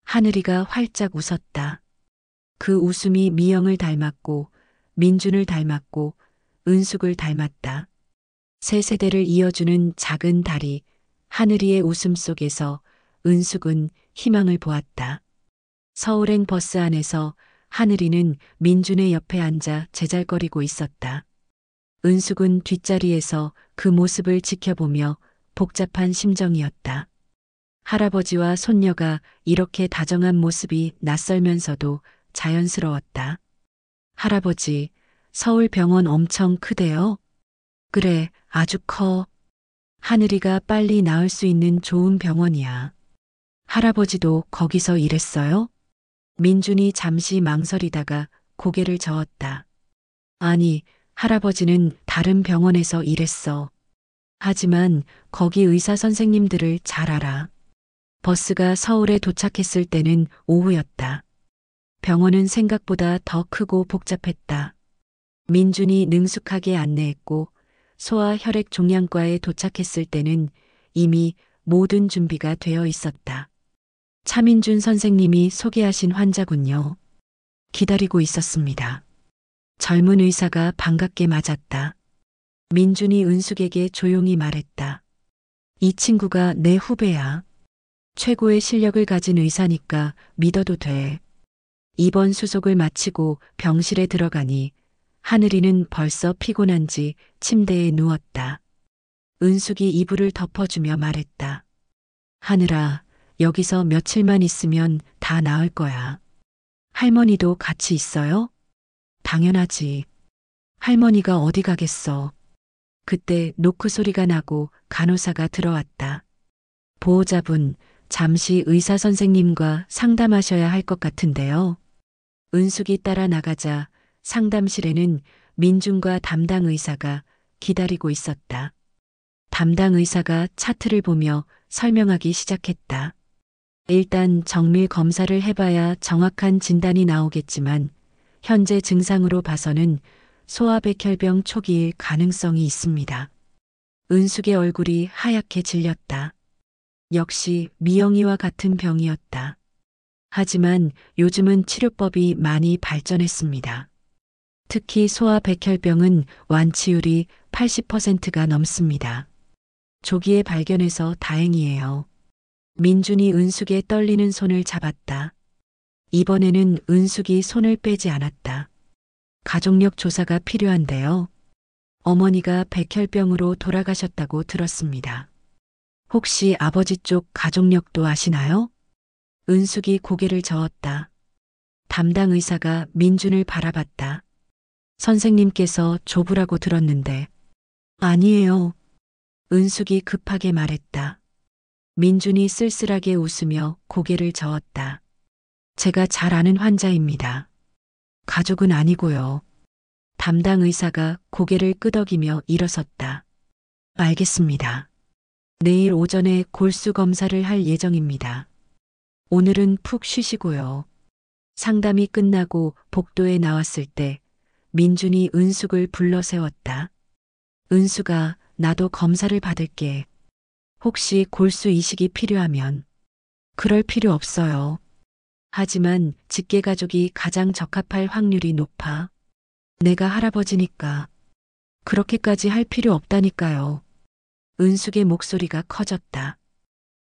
하늘이가 활짝 웃었다. 그 웃음이 미영을 닮았고, 민준을 닮았고, 은숙을 닮았다. 세 세대를 이어주는 작은 다리, 하늘이의 웃음 속에서 은숙은 희망을 보았다. 서울행 버스 안에서 하늘이는 민준의 옆에 앉아 제잘거리고 있었다. 은숙은 뒷자리에서 그 모습을 지켜보며 복잡한 심정이었다. 할아버지와 손녀가 이렇게 다정한 모습이 낯설면서도 자연스러웠다. 할아버지, 서울 병원 엄청 크대요? 그래, 아주 커. 하늘이가 빨리 나을 수 있는 좋은 병원이야. 할아버지도 거기서 일했어요? 민준이 잠시 망설이다가 고개를 저었다. 아니, 할아버지는 다른 병원에서 일했어. 하지만 거기 의사 선생님들을 잘 알아. 버스가 서울에 도착했을 때는 오후였다. 병원은 생각보다 더 크고 복잡했다. 민준이 능숙하게 안내했고 소아혈액종양과에 도착했을 때는 이미 모든 준비가 되어 있었다. 차민준 선생님이 소개하신 환자군요. 기다리고 있었습니다. 젊은 의사가 반갑게 맞았다. 민준이 은숙에게 조용히 말했다. 이 친구가 내 후배야. 최고의 실력을 가진 의사니까 믿어도 돼. 입원 수속을 마치고 병실에 들어가니 하늘이는 벌써 피곤한지 침대에 누웠다. 은숙이 이불을 덮어주며 말했다. 하늘아, 여기서 며칠만 있으면 다 나을 거야. 할머니도 같이 있어요? 당연하지. 할머니가 어디 가겠어. 그때 노크 소리가 나고 간호사가 들어왔다. 보호자분, 잠시 의사 선생님과 상담하셔야 할 것 같은데요. 은숙이 따라 나가자 상담실에는 민준과 담당 의사가 기다리고 있었다. 담당 의사가 차트를 보며 설명하기 시작했다. 일단 정밀 검사를 해봐야 정확한 진단이 나오겠지만 현재 증상으로 봐서는 소아백혈병 초기일 가능성이 있습니다. 은숙의 얼굴이 하얗게 질렸다. 역시 미영이와 같은 병이었다. 하지만 요즘은 치료법이 많이 발전했습니다. 특히 소아백혈병은 완치율이 80%가 넘습니다. 조기에 발견해서 다행이에요. 민준이 은숙의 떨리는 손을 잡았다. 이번에는 은숙이 손을 빼지 않았다. 가족력 조사가 필요한데요. 어머니가 백혈병으로 돌아가셨다고 들었습니다. 혹시 아버지 쪽 가족력도 아시나요? 은숙이 고개를 저었다. 담당 의사가 민준을 바라봤다. 선생님께서 좁으라고 들었는데. 아니에요. 은숙이 급하게 말했다. 민준이 쓸쓸하게 웃으며 고개를 저었다. 제가 잘 아는 환자입니다. 가족은 아니고요. 담당 의사가 고개를 끄덕이며 일어섰다. 알겠습니다. 내일 오전에 골수 검사를 할 예정입니다. 오늘은 푹 쉬시고요. 상담이 끝나고 복도에 나왔을 때 민준이 은숙을 불러 세웠다. 은숙아, 나도 검사를 받을게. 혹시 골수 이식이 필요하면. 그럴 필요 없어요. 하지만 직계가족이 가장 적합할 확률이 높아. 내가 할아버지니까. 그렇게까지 할 필요 없다니까요. 은숙의 목소리가 커졌다.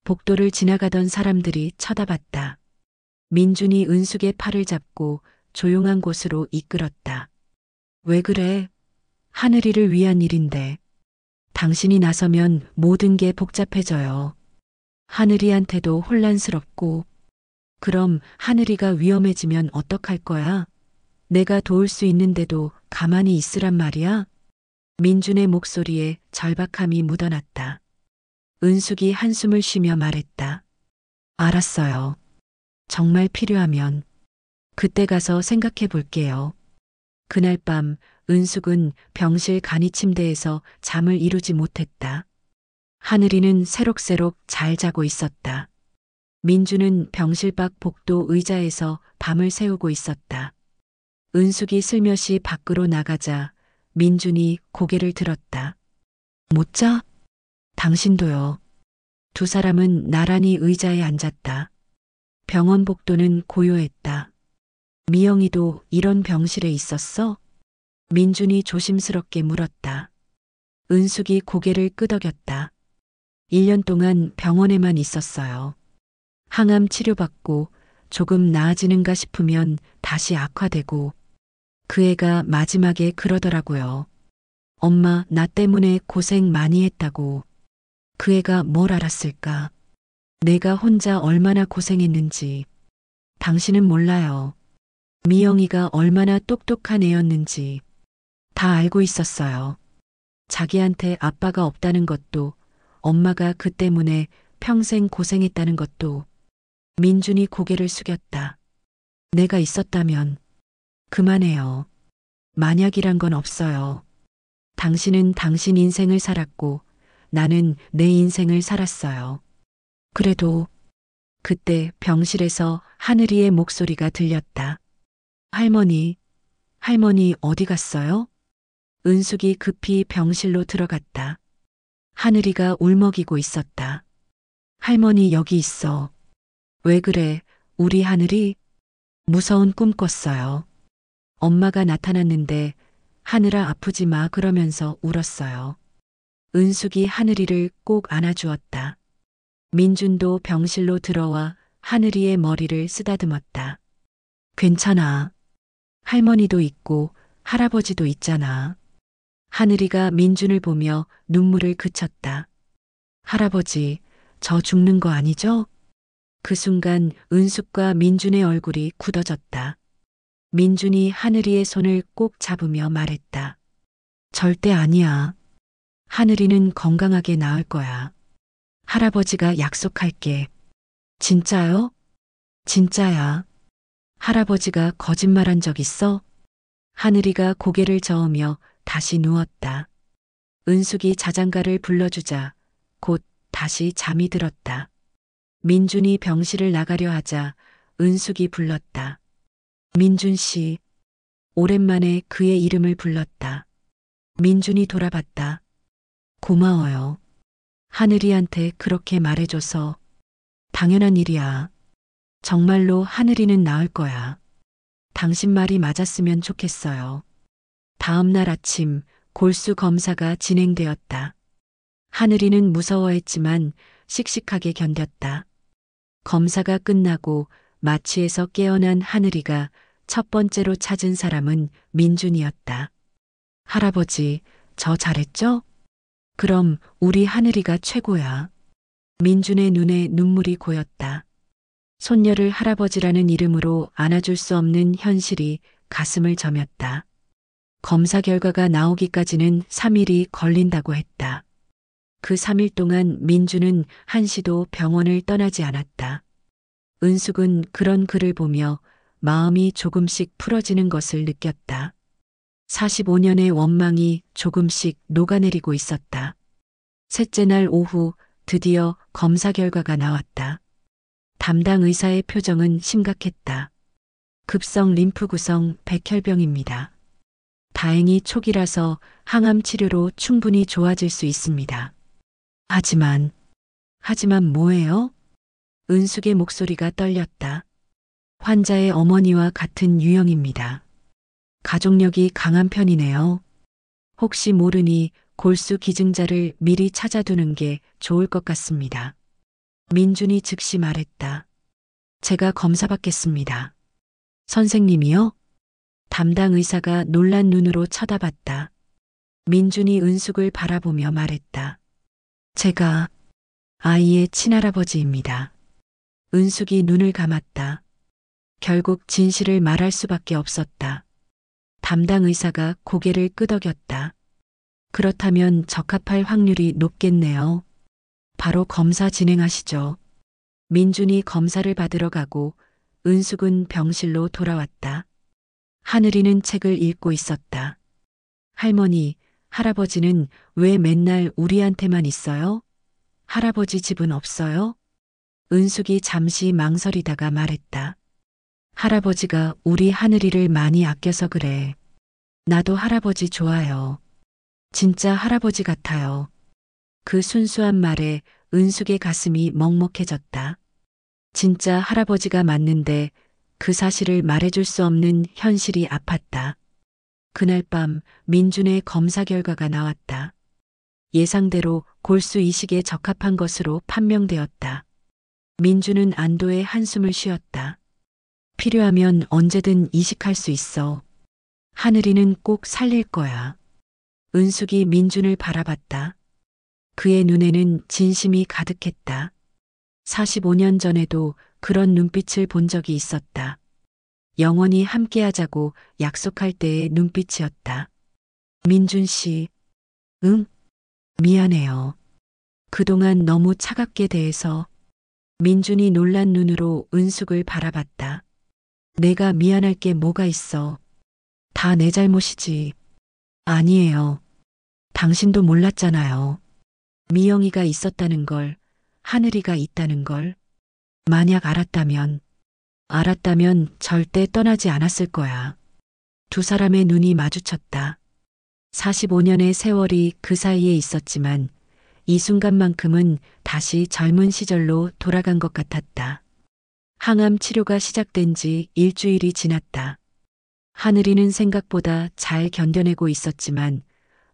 복도를 지나가던 사람들이 쳐다봤다. 민준이 은숙의 팔을 잡고 조용한 곳으로 이끌었다. 왜 그래? 하늘이를 위한 일인데. 당신이 나서면 모든 게 복잡해져요. 하늘이한테도 혼란스럽고. 그럼 하늘이가 위험해지면 어떡할 거야? 내가 도울 수 있는데도 가만히 있으란 말이야? 민준의 목소리에 절박함이 묻어났다. 은숙이 한숨을 쉬며 말했다. 알았어요. 정말 필요하면 그때 가서 생각해 볼게요. 그날 밤 은숙은 병실 간이 침대에서 잠을 이루지 못했다. 하늘이는 새록새록 잘 자고 있었다. 민주는 병실 밖 복도 의자에서 밤을 새우고 있었다. 은숙이 슬며시 밖으로 나가자 민준이 고개를 들었다. 못 자? 당신도요. 두 사람은 나란히 의자에 앉았다. 병원 복도는 고요했다. 미영이도 이런 병실에 있었어? 민준이 조심스럽게 물었다. 은숙이 고개를 끄덕였다. 1년 동안 병원에만 있었어요. 항암 치료받고 조금 나아지는가 싶으면 다시 악화되고 그 애가 마지막에 그러더라고요. 엄마, 나 때문에 고생 많이 했다고. 그 애가 뭘 알았을까? 내가 혼자 얼마나 고생했는지. 당신은 몰라요. 미영이가 얼마나 똑똑한 애였는지 다 알고 있었어요. 자기한테 아빠가 없다는 것도, 엄마가 그 때문에 평생 고생했다는 것도. 민준이 고개를 숙였다. 내가 있었다면 그만해요. 만약이란 건 없어요. 당신은 당신 인생을 살았고 나는 내 인생을 살았어요. 그래도 그때 병실에서 하늘이의 목소리가 들렸다. 할머니, 할머니 어디 갔어요? 은숙이 급히 병실로 들어갔다. 하늘이가 울먹이고 있었다. 할머니 여기 있어. 왜 그래, 우리 하늘이? 무서운 꿈 꿨어요. 엄마가 나타났는데 하늘아 아프지 마 그러면서 울었어요. 은숙이 하늘이를 꼭 안아주었다. 민준도 병실로 들어와 하늘이의 머리를 쓰다듬었다. 괜찮아. 할머니도 있고 할아버지도 있잖아. 하늘이가 민준을 보며 눈물을 그쳤다. 할아버지, 저 죽는 거 아니죠? 그 순간 은숙과 민준의 얼굴이 굳어졌다. 민준이 하늘이의 손을 꼭 잡으며 말했다. 절대 아니야. 하늘이는 건강하게 나을 거야. 할아버지가 약속할게. 진짜요? 진짜야. 할아버지가 거짓말한 적 있어? 하늘이가 고개를 저으며 다시 누웠다. 은숙이 자장가를 불러주자 곧 다시 잠이 들었다. 민준이 병실을 나가려 하자 은숙이 불렀다. 민준 씨. 오랜만에 그의 이름을 불렀다. 민준이 돌아봤다. 고마워요. 하늘이한테 그렇게 말해줘서. 당연한 일이야. 정말로 하늘이는 나을 거야. 당신 말이 맞았으면 좋겠어요. 다음 날 아침 골수 검사가 진행되었다. 하늘이는 무서워했지만 씩씩하게 견뎠다. 검사가 끝나고 마취에서 깨어난 하늘이가 첫 번째로 찾은 사람은 민준이었다. 할아버지, 저 잘했죠? 그럼 우리 하늘이가 최고야. 민준의 눈에 눈물이 고였다. 손녀를 할아버지라는 이름으로 안아줄 수 없는 현실이 가슴을 저몄다. 검사 결과가 나오기까지는 3일이 걸린다고 했다. 그 3일 동안 민주는 한시도 병원을 떠나지 않았다. 은숙은 그런 그를 보며 마음이 조금씩 풀어지는 것을 느꼈다. 45년의 원망이 조금씩 녹아내리고 있었다. 셋째 날 오후 드디어 검사 결과가 나왔다. 담당 의사의 표정은 심각했다. 급성 림프 구성 백혈병입니다. 다행히 초기라서 항암 치료로 충분히 좋아질 수 있습니다. 하지만 뭐예요? 은숙의 목소리가 떨렸다. 환자의 어머니와 같은 유형입니다. 가족력이 강한 편이네요. 혹시 모르니 골수 기증자를 미리 찾아두는 게 좋을 것 같습니다. 민준이 즉시 말했다. 제가 검사받겠습니다. 선생님이요? 담당 의사가 놀란 눈으로 쳐다봤다. 민준이 은숙을 바라보며 말했다. 제가 아이의 친할아버지입니다. 은숙이 눈을 감았다. 결국 진실을 말할 수밖에 없었다. 담당 의사가 고개를 끄덕였다. 그렇다면 적합할 확률이 높겠네요. 바로 검사 진행하시죠. 민준이 검사를 받으러 가고 은숙은 병실로 돌아왔다. 하늘이는 책을 읽고 있었다. 할머니, 할아버지는 왜 맨날 우리한테만 있어요? 할아버지 집은 없어요? 은숙이 잠시 망설이다가 말했다. 할아버지가 우리 하늘이를 많이 아껴서 그래. 나도 할아버지 좋아요. 진짜 할아버지 같아요. 그 순수한 말에 은숙의 가슴이 먹먹해졌다. 진짜 할아버지가 맞는데 그 사실을 말해줄 수 없는 현실이 아팠다. 그날 밤 민준의 검사 결과가 나왔다. 예상대로 골수 이식에 적합한 것으로 판명되었다. 민준은 안도의 한숨을 쉬었다. 필요하면 언제든 이식할 수 있어. 하늘이는 꼭 살릴 거야. 은숙이 민준을 바라봤다. 그의 눈에는 진심이 가득했다. 45년 전에도 그런 눈빛을 본 적이 있었다. 영원히 함께하자고 약속할 때의 눈빛이었다. 민준 씨, 응? 미안해요. 그동안 너무 차갑게 대해서. 민준이 놀란 눈으로 은숙을 바라봤다. 내가 미안할 게 뭐가 있어. 다 내 잘못이지. 아니에요. 당신도 몰랐잖아요. 미영이가 있었다는 걸, 하늘이가 있다는 걸. 만약 알았다면 절대 떠나지 않았을 거야. 두 사람의 눈이 마주쳤다. 45년의 세월이 그 사이에 있었지만 이 순간만큼은 다시 젊은 시절로 돌아간 것 같았다. 항암 치료가 시작된 지 일주일이 지났다. 하늘이는 생각보다 잘 견뎌내고 있었지만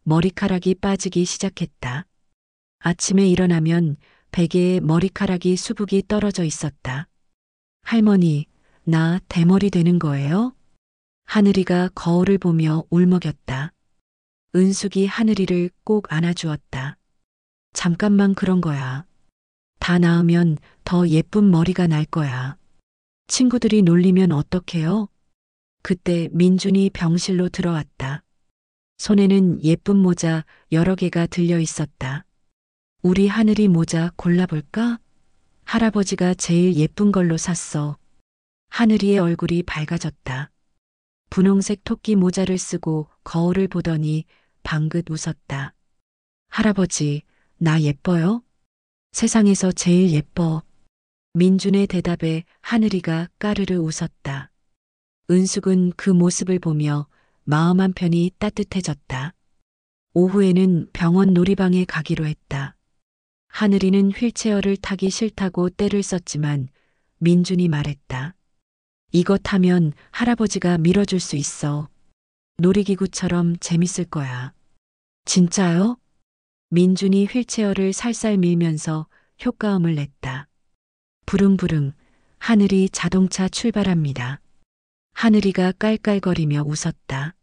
머리카락이 빠지기 시작했다. 아침에 일어나면 베개에 머리카락이 수북이 떨어져 있었다. 할머니, 나 대머리 되는 거예요? 하늘이가 거울을 보며 울먹였다. 은숙이 하늘이를 꼭 안아주었다. 잠깐만 그런 거야. 다 나으면 더 예쁜 머리가 날 거야. 친구들이 놀리면 어떡해요? 그때 민준이 병실로 들어왔다. 손에는 예쁜 모자 여러 개가 들려 있었다. 우리 하늘이 모자 골라볼까? 할아버지가 제일 예쁜 걸로 샀어. 하늘이의 얼굴이 밝아졌다. 분홍색 토끼 모자를 쓰고 거울을 보더니 방긋 웃었다. 할아버지, 나 예뻐요? 세상에서 제일 예뻐. 민준의 대답에 하늘이가 까르르 웃었다. 은숙은 그 모습을 보며 마음 한편이 따뜻해졌다. 오후에는 병원 놀이방에 가기로 했다. 하늘이는 휠체어를 타기 싫다고 떼를 썼지만 민준이 말했다. 이거 타면 할아버지가 밀어줄 수 있어. 놀이기구처럼 재밌을 거야. 진짜요? 민준이 휠체어를 살살 밀면서 효과음을 냈다. 부릉부릉 하늘이 자동차 출발합니다. 하늘이가 깔깔거리며 웃었다.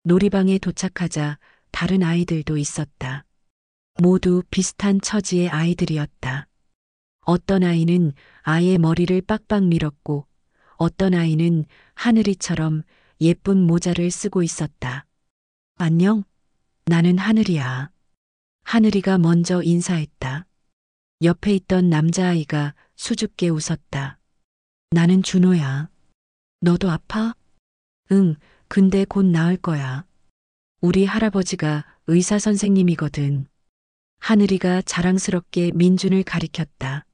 놀이방에 도착하자 다른 아이들도 있었다. 모두 비슷한 처지의 아이들이었다. 어떤 아이는 아이의 머리를 빡빡 밀었고 어떤 아이는 하늘이처럼 예쁜 모자를 쓰고 있었다. 안녕? 나는 하늘이야. 하늘이가 먼저 인사했다. 옆에 있던 남자아이가 수줍게 웃었다. 나는 준호야. 너도 아파? 응, 근데 곧 나을 거야. 우리 할아버지가 의사 선생님이거든. 하늘이가 자랑스럽게 민준을 가리켰다.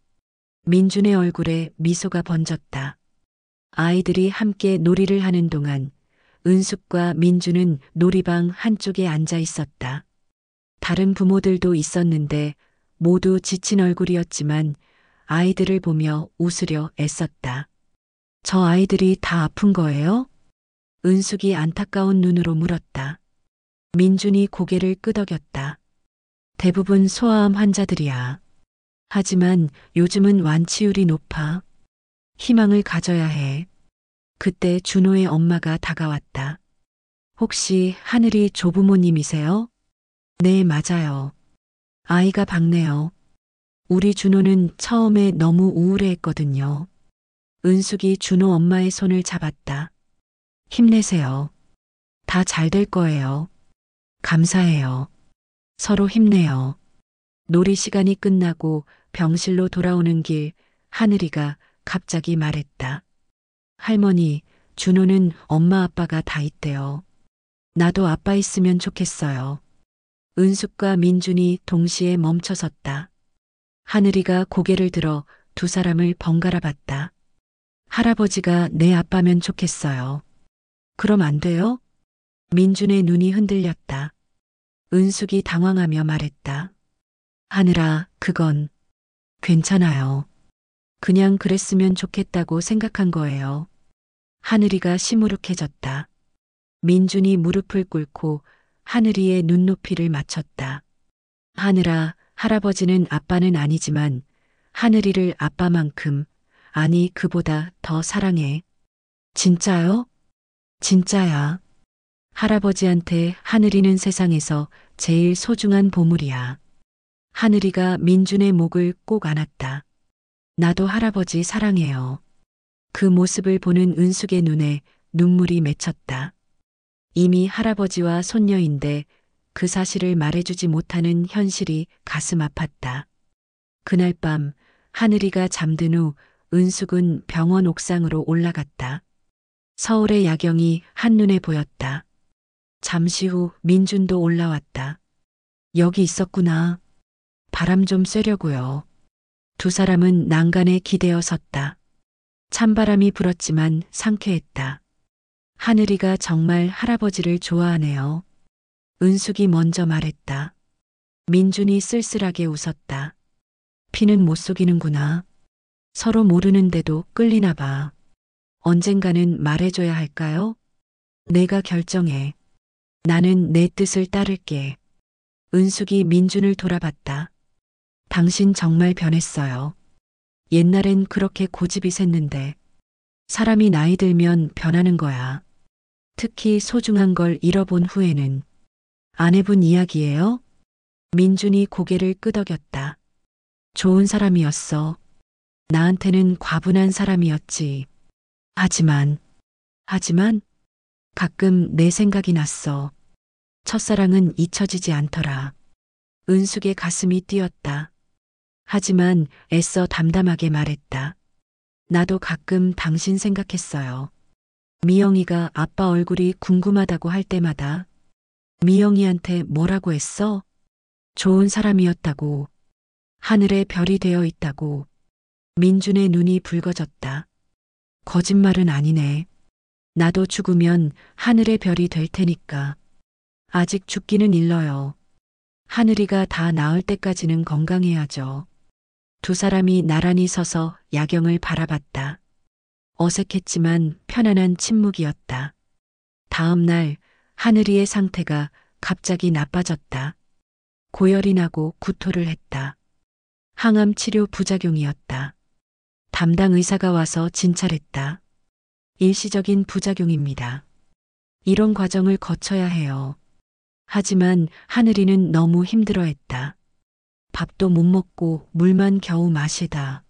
민준의 얼굴에 미소가 번졌다. 아이들이 함께 놀이를 하는 동안 은숙과 민준은 놀이방 한쪽에 앉아 있었다. 다른 부모들도 있었는데 모두 지친 얼굴이었지만 아이들을 보며 웃으려 애썼다. 저 아이들이 다 아픈 거예요? 은숙이 안타까운 눈으로 물었다. 민준이 고개를 끄덕였다. 대부분 소아암 환자들이야. 하지만 요즘은 완치율이 높아. 희망을 가져야 해. 그때 준호의 엄마가 다가왔다. 혹시 하늘이 조부모님이세요? 네, 맞아요. 아이가 밝네요. 우리 준호는 처음에 너무 우울해했거든요. 은숙이 준호 엄마의 손을 잡았다. 힘내세요. 다 잘 될 거예요. 감사해요. 서로 힘내요. 놀이 시간이 끝나고 병실로 돌아오는 길 하늘이가 갑자기 말했다. 할머니, 준호는 엄마 아빠가 다 있대요. 나도 아빠 있으면 좋겠어요. 은숙과 민준이 동시에 멈춰섰다. 하늘이가 고개를 들어 두 사람을 번갈아 봤다. 할아버지가 내 아빠면 좋겠어요. 그럼 안 돼요? 민준의 눈이 흔들렸다. 은숙이 당황하며 말했다. 하늘아, 그건 괜찮아요. 그냥 그랬으면 좋겠다고 생각한 거예요. 하늘이가 시무룩해졌다. 민준이 무릎을 꿇고 하늘이의 눈높이를 맞췄다. 하늘아, 할아버지는 아빠는 아니지만 하늘이를 아빠만큼, 아니 그보다 더 사랑해. 진짜요? 진짜야. 할아버지한테 하늘이는 세상에서 제일 소중한 보물이야. 하늘이가 민준의 목을 꼭 안았다. 나도 할아버지 사랑해요. 그 모습을 보는 은숙의 눈에 눈물이 맺혔다. 이미 할아버지와 손녀인데 그 사실을 말해주지 못하는 현실이 가슴 아팠다. 그날 밤 하늘이가 잠든 후 은숙은 병원 옥상으로 올라갔다. 서울의 야경이 한눈에 보였다. 잠시 후 민준도 올라왔다. 여기 있었구나. 바람 좀 쐬려고요. 두 사람은 난간에 기대어 섰다. 찬바람이 불었지만 상쾌했다. 하늘이가 정말 할아버지를 좋아하네요. 은숙이 먼저 말했다. 민준이 쓸쓸하게 웃었다. 피는 못 속이는구나. 서로 모르는데도 끌리나 봐. 언젠가는 말해줘야 할까요? 내가 결정해. 나는 내 뜻을 따를게. 은숙이 민준을 돌아봤다. 당신 정말 변했어요. 옛날엔 그렇게 고집이 셌는데 사람이 나이 들면 변하는 거야. 특히 소중한 걸 잃어본 후에는. 안 해본 이야기예요? 민준이 고개를 끄덕였다. 좋은 사람이었어. 나한테는 과분한 사람이었지. 하지만 가끔 내 생각이 났어. 첫사랑은 잊혀지지 않더라. 은숙의 가슴이 뛰었다. 하지만 애써 담담하게 말했다. 나도 가끔 당신 생각했어요. 미영이가 아빠 얼굴이 궁금하다고 할 때마다. 미영이한테 뭐라고 했어? 좋은 사람이었다고. 하늘에 별이 되어 있다고. 민준의 눈이 붉어졌다. 거짓말은 아니네. 나도 죽으면 하늘의 별이 될 테니까. 아직 죽기는 일러요. 하늘이가 다 나을 때까지는 건강해야죠. 두 사람이 나란히 서서 야경을 바라봤다. 어색했지만 편안한 침묵이었다. 다음 날 하늘이의 상태가 갑자기 나빠졌다. 고열이 나고 구토를 했다. 항암 치료 부작용이었다. 담당 의사가 와서 진찰했다. 일시적인 부작용입니다. 이런 과정을 거쳐야 해요. 하지만 하늘이는 너무 힘들어했다. 밥도 못 먹고 물만 겨우 마시다.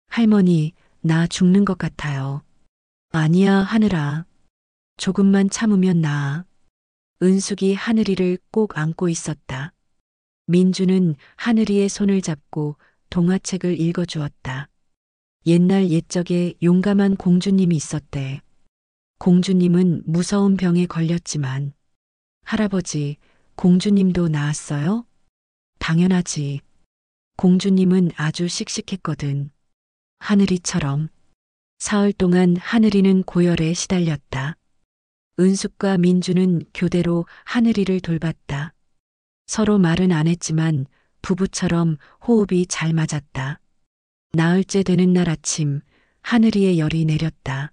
할머니, 나 죽는 것 같아요. 아니야, 하늘아. 조금만 참으면 나아. 은숙이 하늘이를 꼭 안고 있었다. 민주는 하늘이의 손을 잡고 동화책을 읽어주었다. 옛날 옛적에 용감한 공주님이 있었대. 공주님은 무서운 병에 걸렸지만 할아버지, 공주님도 나았어요? 당연하지. 공주님은 아주 씩씩했거든. 하늘이처럼. 사흘 동안 하늘이는 고열에 시달렸다. 은숙과 민주는 교대로 하늘이를 돌봤다. 서로 말은 안 했지만 부부처럼 호흡이 잘 맞았다. 나흘째 되는 날 아침 하늘이의 열이 내렸다.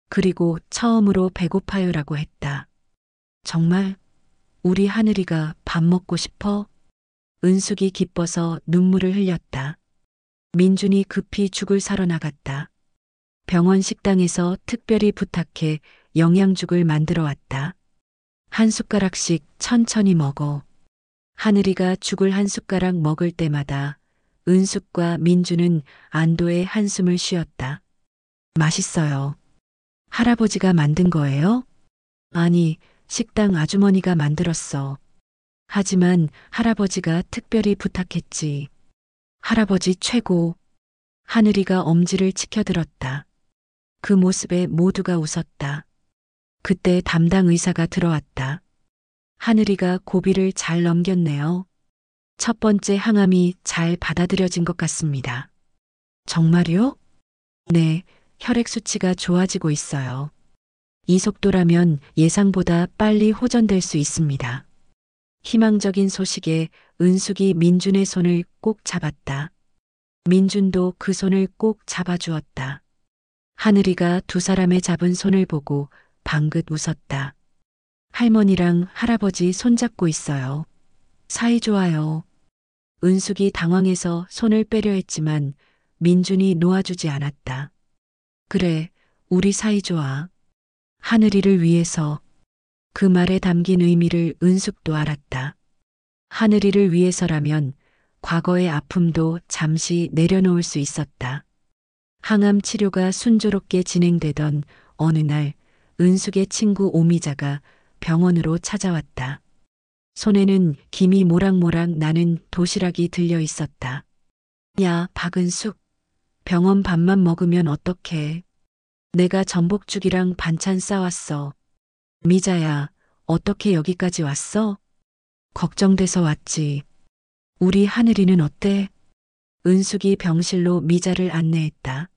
그리고 처음으로 배고파요라고 했다. 정말? 우리 하늘이가 밥 먹고 싶어? 은숙이 기뻐서 눈물을 흘렸다. 민준이 급히 죽을 사러 나갔다. 병원 식당에서 특별히 부탁해 영양죽을 만들어 왔다. 한 숟가락씩 천천히 먹어. 하늘이가 죽을 한 숟가락 먹을 때마다 은숙과 민주는 안도의 한숨을 쉬었다. 맛있어요. 할아버지가 만든 거예요? 아니, 식당 아주머니가 만들었어. 하지만 할아버지가 특별히 부탁했지. 할아버지 최고. 하늘이가 엄지를 치켜들었다. 그 모습에 모두가 웃었다. 그때 담당 의사가 들어왔다. 하늘이가 고비를 잘 넘겼네요. 첫 번째 항암이 잘 받아들여진 것 같습니다. 정말요? 네, 혈액 수치가 좋아지고 있어요. 이 속도라면 예상보다 빨리 호전될 수 있습니다. 희망적인 소식에 은숙이 민준의 손을 꼭 잡았다. 민준도 그 손을 꼭 잡아주었다. 하늘이가 두 사람의 잡은 손을 보고 방긋 웃었다. 할머니랑 할아버지 손잡고 있어요. 사이 좋아요. 은숙이 당황해서 손을 빼려 했지만 민준이 놓아주지 않았다. 그래, 우리 사이 좋아. 하늘이를 위해서. 그 말에 담긴 의미를 은숙도 알았다. 하늘이를 위해서라면 과거의 아픔도 잠시 내려놓을 수 있었다. 항암 치료가 순조롭게 진행되던 어느 날 은숙의 친구 오미자가 병원으로 찾아왔다. 손에는 김이 모락모락 나는 도시락이 들려 있었다. 야, 박은숙. 병원 밥만 먹으면 어떡해. 내가 전복죽이랑 반찬 싸왔어. 미자야, 어떻게 여기까지 왔어? 걱정돼서 왔지. 우리 하늘이는 어때? 은숙이 병실로 미자를 안내했다.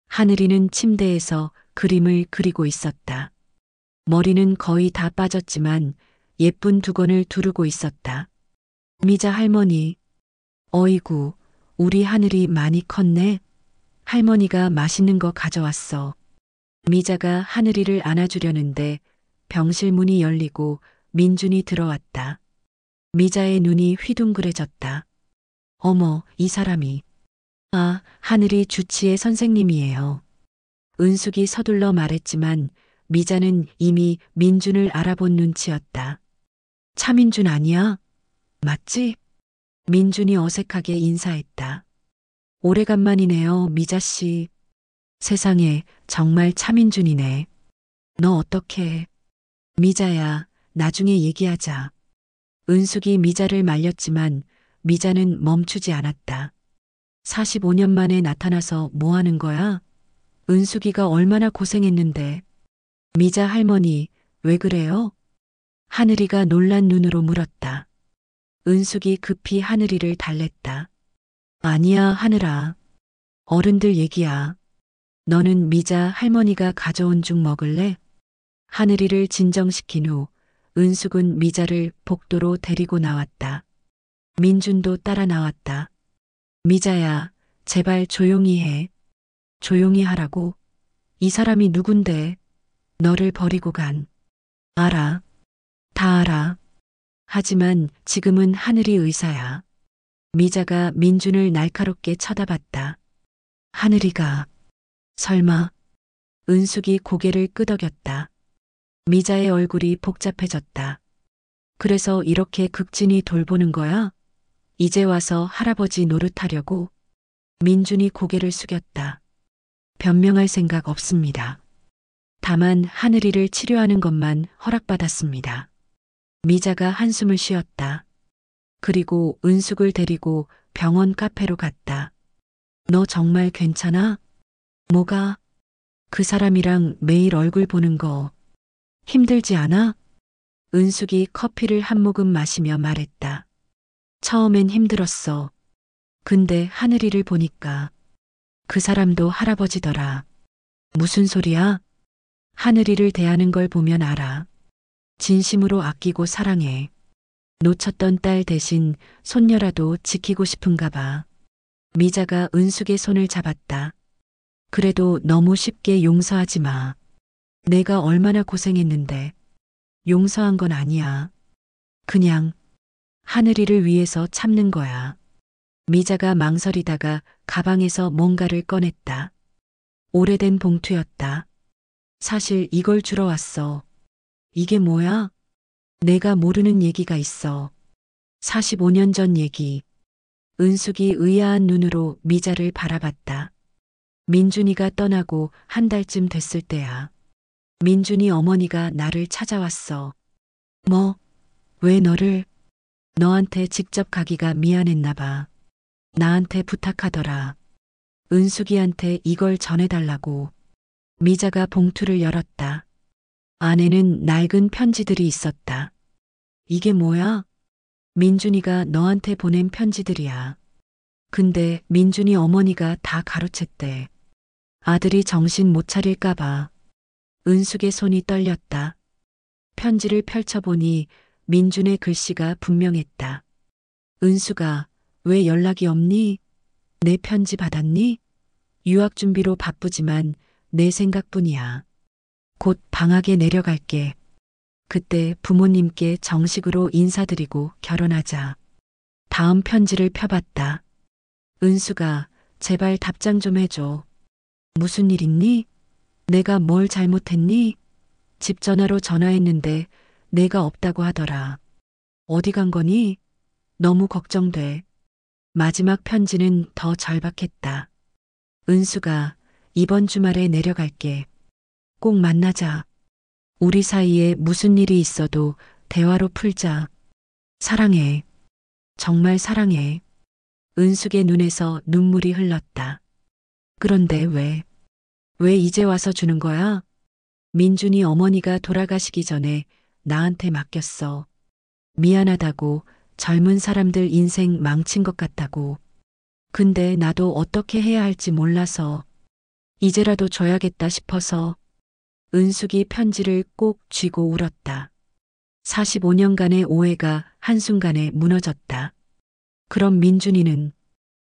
하늘이는 침대에서 그림을 그리고 있었다. 머리는 거의 다 빠졌지만 예쁜 두건을 두르고 있었다. 미자 할머니. 어이구, 우리 하늘이 많이 컸네. 할머니가 맛있는 거 가져왔어. 미자가 하늘이를 안아주려는데 병실 문이 열리고 민준이 들어왔다. 미자의 눈이 휘둥그레졌다. 어머, 이 사람이. 아, 하늘이 주치의 선생님이에요. 은숙이 서둘러 말했지만 미자는 이미 민준을 알아본 눈치였다. 차민준 아니야? 맞지? 민준이 어색하게 인사했다. 오래간만이네요, 미자씨. 세상에, 정말 차민준이네. 너 어떡해. 미자야, 나중에 얘기하자. 은숙이 미자를 말렸지만 미자는 멈추지 않았다. 45년 만에 나타나서 뭐 하는 거야? 은숙이가 얼마나 고생했는데. 미자 할머니, 왜 그래요? 하늘이가 놀란 눈으로 물었다. 은숙이 급히 하늘이를 달랬다. 아니야, 하늘아. 어른들 얘기야. 너는 미자 할머니가 가져온 죽 먹을래? 하늘이를 진정시킨 후 은숙은 미자를 복도로 데리고 나왔다. 민준도 따라 나왔다. 미자야, 제발 조용히 해. 조용히 하라고? 이 사람이 누군데? 너를 버리고 간. 알아. 다 알아. 하지만 지금은 하늘이 의사야. 미자가 민준을 날카롭게 쳐다봤다. 하늘이가. 설마. 은숙이 고개를 끄덕였다. 미자의 얼굴이 복잡해졌다. 그래서 이렇게 극진히 돌보는 거야? 이제 와서 할아버지 노릇하려고? 민준이 고개를 숙였다. 변명할 생각 없습니다. 다만 하늘이를 치료하는 것만 허락받았습니다. 미자가 한숨을 쉬었다. 그리고 은숙을 데리고 병원 카페로 갔다. 너 정말 괜찮아? 뭐가? 그 사람이랑 매일 얼굴 보는 거 힘들지 않아? 은숙이 커피를 한 모금 마시며 말했다. 처음엔 힘들었어. 근데 하늘이를 보니까 그 사람도 할아버지더라. 무슨 소리야? 하늘이를 대하는 걸 보면 알아. 진심으로 아끼고 사랑해. 놓쳤던 딸 대신 손녀라도 지키고 싶은가 봐. 미자가 은숙의 손을 잡았다. 그래도 너무 쉽게 용서하지 마. 내가 얼마나 고생했는데. 용서한 건 아니야. 그냥 하늘이를 위해서 참는 거야. 미자가 망설이다가 가방에서 뭔가를 꺼냈다. 오래된 봉투였다. 사실 이걸 주러 왔어. 이게 뭐야? 내가 모르는 얘기가 있어. 45년 전 얘기. 은숙이 의아한 눈으로 미자를 바라봤다. 민준이가 떠나고 한 달쯤 됐을 때야. 민준이 어머니가 나를 찾아왔어. 뭐, 왜 너한테 직접 가기가 미안했나 봐. 나한테 부탁하더라. 은숙이한테 이걸 전해달라고. 미자가 봉투를 열었다. 안에는 낡은 편지들이 있었다. 이게 뭐야? 민준이가 너한테 보낸 편지들이야. 근데 민준이 어머니가 다 가로챘대. 아들이 정신 못 차릴까봐. 은숙의 손이 떨렸다. 편지를 펼쳐보니 민준의 글씨가 분명했다. 은숙아, 왜 연락이 없니? 내 편지 받았니? 유학 준비로 바쁘지만 내 생각뿐이야. 곧 방학에 내려갈게. 그때 부모님께 정식으로 인사드리고 결혼하자. 다음 편지를 펴봤다. 은숙아, 제발 답장 좀 해줘. 무슨 일 있니? 내가 뭘 잘못했니? 집 전화로 전화했는데 내가 없다고 하더라. 어디 간 거니? 너무 걱정돼. 마지막 편지는 더 절박했다. 은숙아, 이번 주말에 내려갈게. 꼭 만나자. 우리 사이에 무슨 일이 있어도 대화로 풀자. 사랑해. 정말 사랑해. 은숙의 눈에서 눈물이 흘렀다. 그런데 왜 이제 와서 주는 거야? 민준이 어머니가 돌아가시기 전에 나한테 맡겼어. 미안하다고, 젊은 사람들 인생 망친 것 같다고. 근데 나도 어떻게 해야 할지 몰라서 이제라도 줘야겠다 싶어서. 은숙이 편지를 꼭 쥐고 울었다. 45년간의 오해가 한순간에 무너졌다. 그럼 민준이는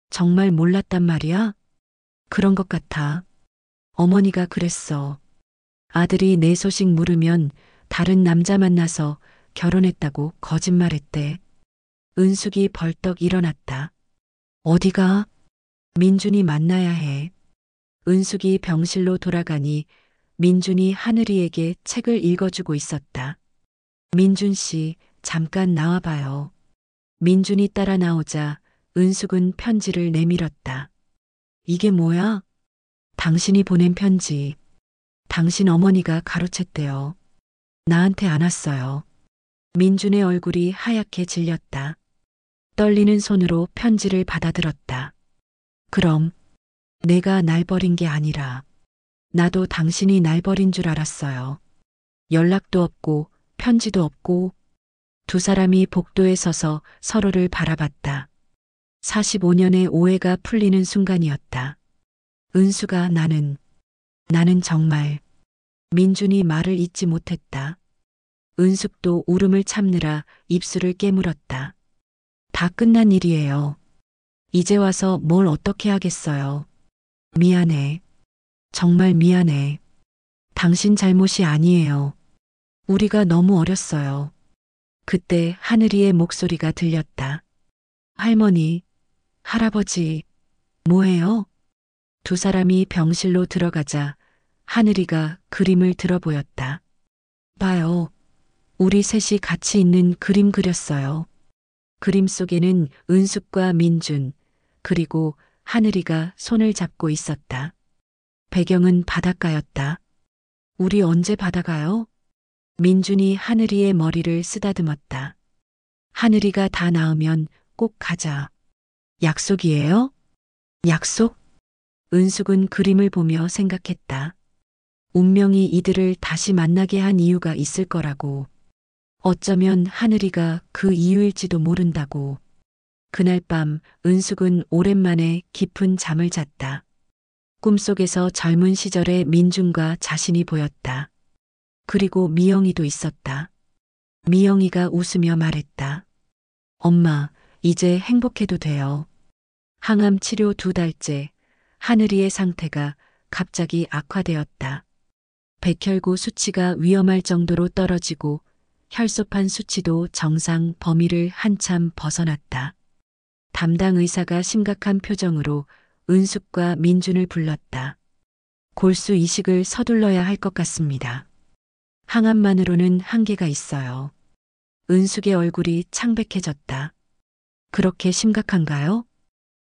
정말 몰랐단 말이야? 그런 것 같아. 어머니가 그랬어. 아들이 내 소식 물으면 다른 남자 만나서 결혼했다고 거짓말했대. 은숙이 벌떡 일어났다. 어디가? 민준이 만나야 해. 은숙이 병실로 돌아가니 민준이 하늘이에게 책을 읽어주고 있었다. 민준 씨, 잠깐 나와봐요. 민준이 따라 나오자 은숙은 편지를 내밀었다. 이게 뭐야? 당신이 보낸 편지. 당신 어머니가 가로챘대요. 나한테 안 왔어요. 민준의 얼굴이 하얗게 질렸다. 떨리는 손으로 편지를 받아들었다. 그럼 내가 날 버린 게 아니라 나도 당신이 날 버린 줄 알았어요. 연락도 없고 편지도 없고. 두 사람이 복도에 서서 서로를 바라봤다. 45년의 오해가 풀리는 순간이었다. 은수가 나는 정말. 민준이 말을 잇지 못했다. 은숙도 울음을 참느라 입술을 깨물었다. 다 끝난 일이에요. 이제 와서 뭘 어떻게 하겠어요. 미안해. 정말 미안해. 당신 잘못이 아니에요. 우리가 너무 어렸어요. 그때 하늘이의 목소리가 들렸다. 할머니, 할아버지, 뭐해요? 두 사람이 병실로 들어가자 하늘이가 그림을 들어 보였다. 봐요. 우리 셋이 같이 있는 그림 그렸어요. 그림 속에는 은숙과 민준, 그리고 하늘이가 손을 잡고 있었다. 배경은 바닷가였다. 우리 언제 바다 가요? 민준이 하늘이의 머리를 쓰다듬었다. 하늘이가 다 나으면 꼭 가자. 약속이에요? 약속? 은숙은 그림을 보며 생각했다. 운명이 이들을 다시 만나게 한 이유가 있을 거라고. 어쩌면 하늘이가 그 이유일지도 모른다고. 그날 밤 은숙은 오랜만에 깊은 잠을 잤다. 꿈속에서 젊은 시절의 민준과 자신이 보였다. 그리고 미영이도 있었다. 미영이가 웃으며 말했다. 엄마, 이제 행복해도 돼요. 항암 치료 2달째, 하늘이의 상태가 갑자기 악화되었다. 백혈구 수치가 위험할 정도로 떨어지고 혈소판 수치도 정상 범위를 한참 벗어났다. 담당 의사가 심각한 표정으로 은숙과 민준을 불렀다. 골수 이식을 서둘러야 할 것 같습니다. 항암만으로는 한계가 있어요. 은숙의 얼굴이 창백해졌다. 그렇게 심각한가요?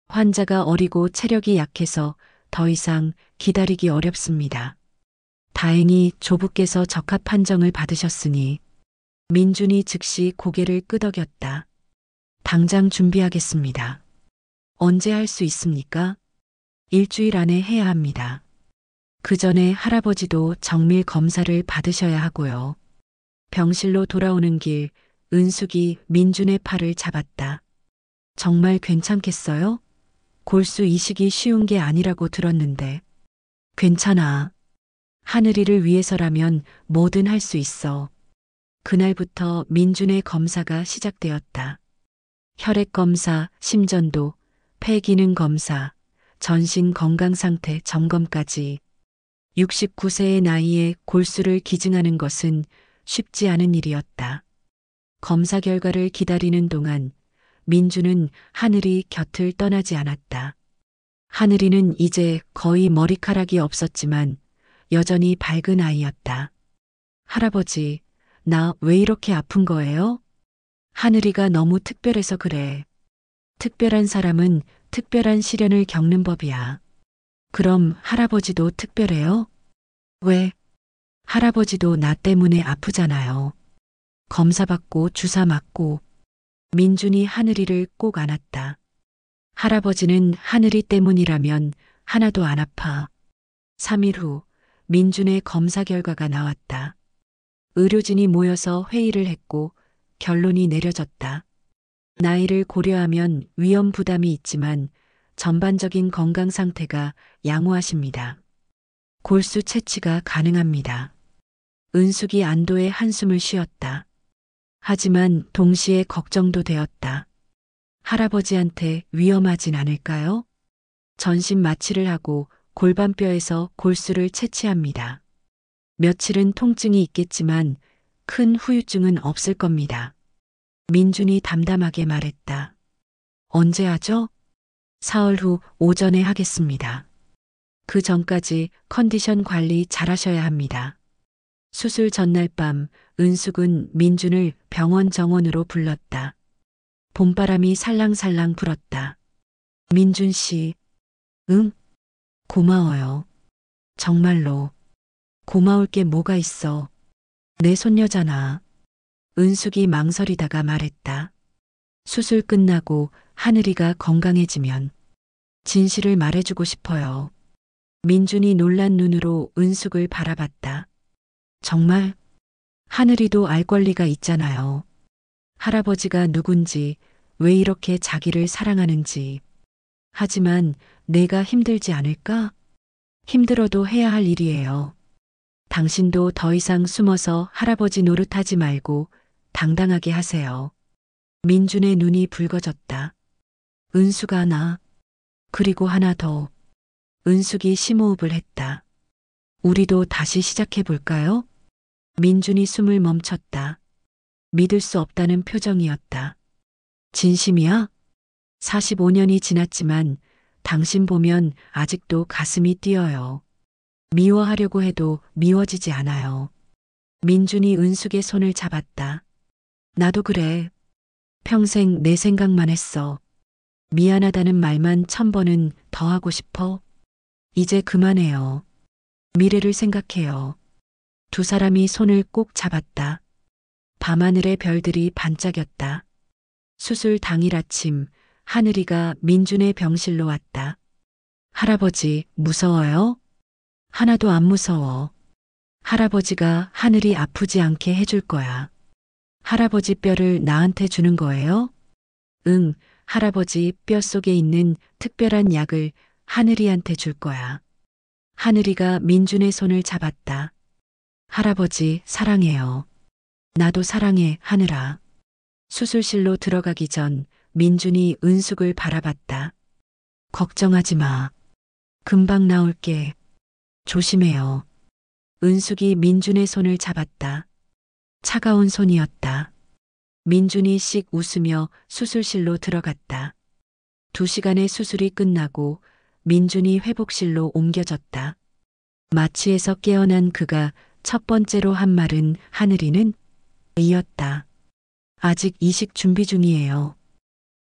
환자가 어리고 체력이 약해서 더 이상 기다리기 어렵습니다. 다행히 조부께서 적합 판정을 받으셨으니 민준이 즉시 고개를 끄덕였다. 당장 준비하겠습니다. 언제 할 수 있습니까? 일주일 안에 해야 합니다. 그 전에 할아버지도 정밀 검사를 받으셔야 하고요. 병실로 돌아오는 길 은숙이 민준의 팔을 잡았다. 정말 괜찮겠어요? 골수 이식이 쉬운 게 아니라고 들었는데. 괜찮아. 하늘이를 위해서라면 뭐든 할 수 있어. 그날부터 민준의 검사가 시작되었다. 혈액 검사, 심전도, 폐 기능 검사, 전신 건강 상태 점검까지. 69세의 나이에 골수를 기증하는 것은 쉽지 않은 일이었다. 검사 결과를 기다리는 동안 민주는 하늘이 곁을 떠나지 않았다. 하늘이는 이제 거의 머리카락이 없었지만 여전히 밝은 아이였다. 할아버지, 나 왜 이렇게 아픈 거예요? 하늘이가 너무 특별해서 그래. 특별한 사람은 특별한 시련을 겪는 법이야. 그럼 할아버지도 특별해요? 왜? 할아버지도 나 때문에 아프잖아요. 검사 받고 주사 맞고. 민준이 하늘이를 꼭 안았다. 할아버지는 하늘이 때문이라면 하나도 안 아파. 3일 후 민준의 검사 결과가 나왔다. 의료진이 모여서 회의를 했고 결론이 내려졌다. 나이를 고려하면 위험 부담이 있지만 전반적인 건강 상태가 양호하십니다. 골수 채취가 가능합니다. 은숙이 안도의 한숨을 쉬었다. 하지만 동시에 걱정도 되었다. 할아버지한테 위험하진 않을까요? 전신 마취를 하고 골반뼈에서 골수를 채취합니다. 며칠은 통증이 있겠지만 큰 후유증은 없을 겁니다. 민준이 담담하게 말했다. 언제 하죠? 사흘 후 오전에 하겠습니다. 그 전까지 컨디션 관리 잘하셔야 합니다. 수술 전날 밤 은숙은 민준을 병원 정원으로 불렀다. 봄바람이 살랑살랑 불었다. 민준 씨, 응? 고마워요. 정말로. 고마울 게 뭐가 있어. 내 손녀잖아. 은숙이 망설이다가 말했다. 수술 끝나고 하늘이가 건강해지면 진실을 말해주고 싶어요. 민준이 놀란 눈으로 은숙을 바라봤다. 정말? 하늘이도 알 권리가 있잖아요. 할아버지가 누군지, 왜 이렇게 자기를 사랑하는지. 하지만 내가 힘들지 않을까? 힘들어도 해야 할 일이에요. 당신도 더 이상 숨어서 할아버지 노릇하지 말고 당당하게 하세요. 민준의 눈이 붉어졌다. 은수가 나. 그리고 하나 더. 은숙이 심호흡을 했다. 우리도 다시 시작해 볼까요? 민준이 숨을 멈췄다. 믿을 수 없다는 표정이었다. 진심이야? 45년이 지났지만 당신 보면 아직도 가슴이 뛰어요. 미워하려고 해도 미워지지 않아요. 민준이 은숙의 손을 잡았다. 나도 그래. 평생 내 생각만 했어. 미안하다는 말만 1000번은 더 하고 싶어. 이제 그만해요. 미래를 생각해요. 두 사람이 손을 꼭 잡았다. 밤하늘의 별들이 반짝였다. 수술 당일 아침 하늘이가 민준의 병실로 왔다. 할아버지 무서워요? 하나도 안 무서워. 할아버지가 하늘이 아프지 않게 해줄 거야. 할아버지 뼈를 나한테 주는 거예요? 응, 할아버지 뼈 속에 있는 특별한 약을 하늘이한테 줄 거야. 하늘이가 민준의 손을 잡았다. 할아버지 사랑해요. 나도 사랑해, 하늘아. 수술실로 들어가기 전 민준이 은숙을 바라봤다. 걱정하지 마. 금방 나올게. 조심해요. 은숙이 민준의 손을 잡았다. 차가운 손이었다. 민준이 씩 웃으며 수술실로 들어갔다. 2시간의 수술이 끝나고 민준이 회복실로 옮겨졌다. 마취에서 깨어난 그가 첫 번째로 한 말은 하늘이는 이었다. 아직 이식 준비 중이에요.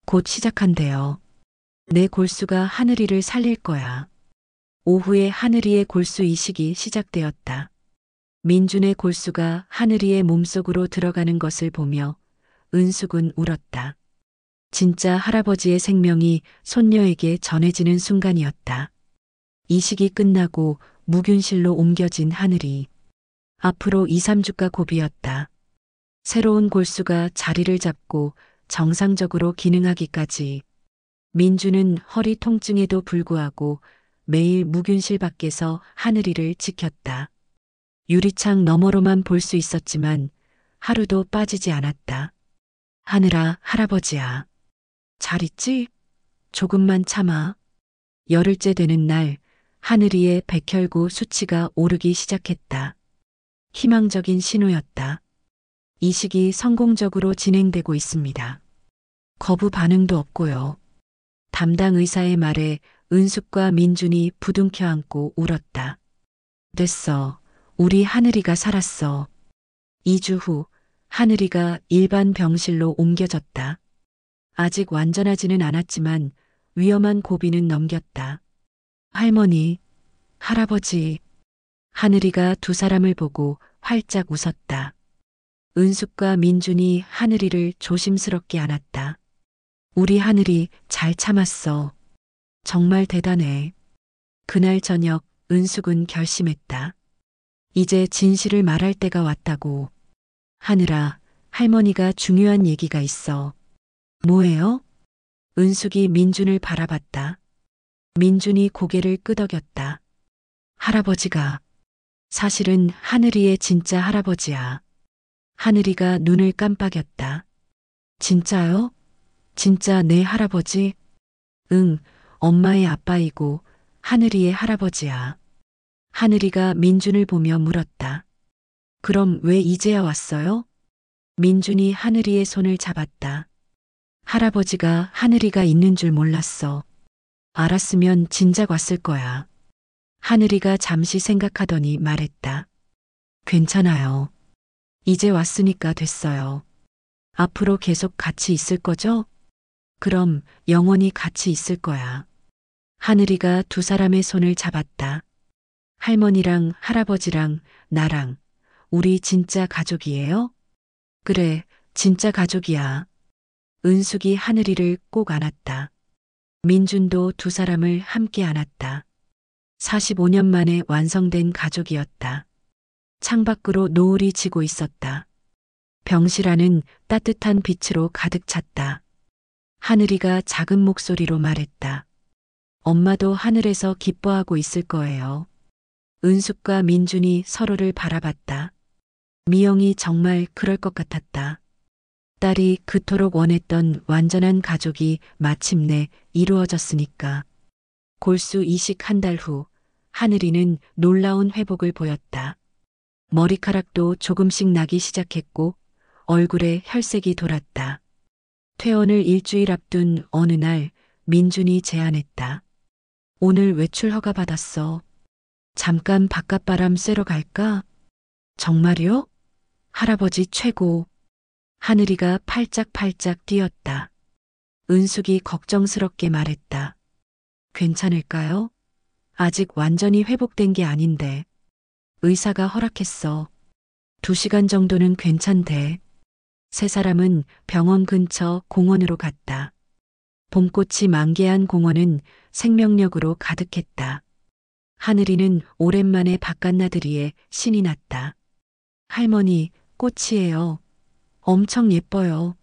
곧 시작한대요. 내 골수가 하늘이를 살릴 거야. 오후에 하늘이의 골수 이식이 시작되었다. 민준의 골수가 하늘이의 몸속으로 들어가는 것을 보며 은숙은 울었다. 진짜 할아버지의 생명이 손녀에게 전해지는 순간이었다. 이식이 끝나고 무균실로 옮겨진 하늘이. 앞으로 2, 3주가 고비였다. 새로운 골수가 자리를 잡고 정상적으로 기능하기까지. 민주는 허리 통증에도 불구하고 매일 무균실 밖에서 하늘이를 지켰다. 유리창 너머로만 볼 수 있었지만 하루도 빠지지 않았다. 하늘아, 할아버지야. 잘 있지? 조금만 참아. 열흘째 되는 날 하늘이의 백혈구 수치가 오르기 시작했다. 희망적인 신호였다. 이식이 성공적으로 진행되고 있습니다. 거부 반응도 없고요. 담당 의사의 말에 은숙과 민준이 부둥켜 안고 울었다. 됐어. 우리 하늘이가 살았어. 2주 후 하늘이가 일반 병실로 옮겨졌다. 아직 완전하지는 않았지만 위험한 고비는 넘겼다. 할머니, 할아버지. 하늘이가 두 사람을 보고 활짝 웃었다. 은숙과 민준이 하늘이를 조심스럽게 안았다. 우리 하늘이 잘 참았어. 정말 대단해. 그날 저녁 은숙은 결심했다. 이제 진실을 말할 때가 왔다고. 하늘아, 할머니가 중요한 얘기가 있어. 뭐예요? 은숙이 민준을 바라봤다. 민준이 고개를 끄덕였다. 할아버지가. 사실은 하늘이의 진짜 할아버지야. 하늘이가 눈을 깜빡였다. 진짜요? 진짜 내 할아버지? 응, 엄마의 아빠이고 하늘이의 할아버지야. 하늘이가 민준을 보며 물었다. 그럼 왜 이제야 왔어요? 민준이 하늘이의 손을 잡았다. 할아버지가 하늘이가 있는 줄 몰랐어. 알았으면 진작 왔을 거야. 하늘이가 잠시 생각하더니 말했다. 괜찮아요. 이제 왔으니까 됐어요. 앞으로 계속 같이 있을 거죠? 그럼 영원히 같이 있을 거야. 하늘이가 두 사람의 손을 잡았다. 할머니랑 할아버지랑 나랑 우리 진짜 가족이에요? 그래, 진짜 가족이야. 은숙이 하늘이를 꼭 안았다. 민준도 두 사람을 함께 안았다. 45년 만에 완성된 가족이었다. 창밖으로 노을이 지고 있었다. 병실 안은 따뜻한 빛으로 가득 찼다. 하늘이가 작은 목소리로 말했다. 엄마도 하늘에서 기뻐하고 있을 거예요. 은숙과 민준이 서로를 바라봤다. 미영이 정말 그럴 것 같았다. 딸이 그토록 원했던 완전한 가족이 마침내 이루어졌으니까. 골수 이식 한 달 후 하늘이는 놀라운 회복을 보였다. 머리카락도 조금씩 나기 시작했고 얼굴에 혈색이 돌았다. 퇴원을 일주일 앞둔 어느 날 민준이 제안했다. 오늘 외출 허가 받았어. 잠깐 바깥바람 쐬러 갈까? 정말요? 할아버지 최고. 하늘이가 팔짝팔짝 뛰었다. 은숙이 걱정스럽게 말했다. 괜찮을까요? 아직 완전히 회복된 게 아닌데. 의사가 허락했어. 2시간 정도는 괜찮대. 세 사람은 병원 근처 공원으로 갔다. 봄꽃이 만개한 공원은 생명력으로 가득했다. 하늘이는 오랜만에 바깥나들이에 신이 났다. 할머니, 꽃이에요. 엄청 예뻐요.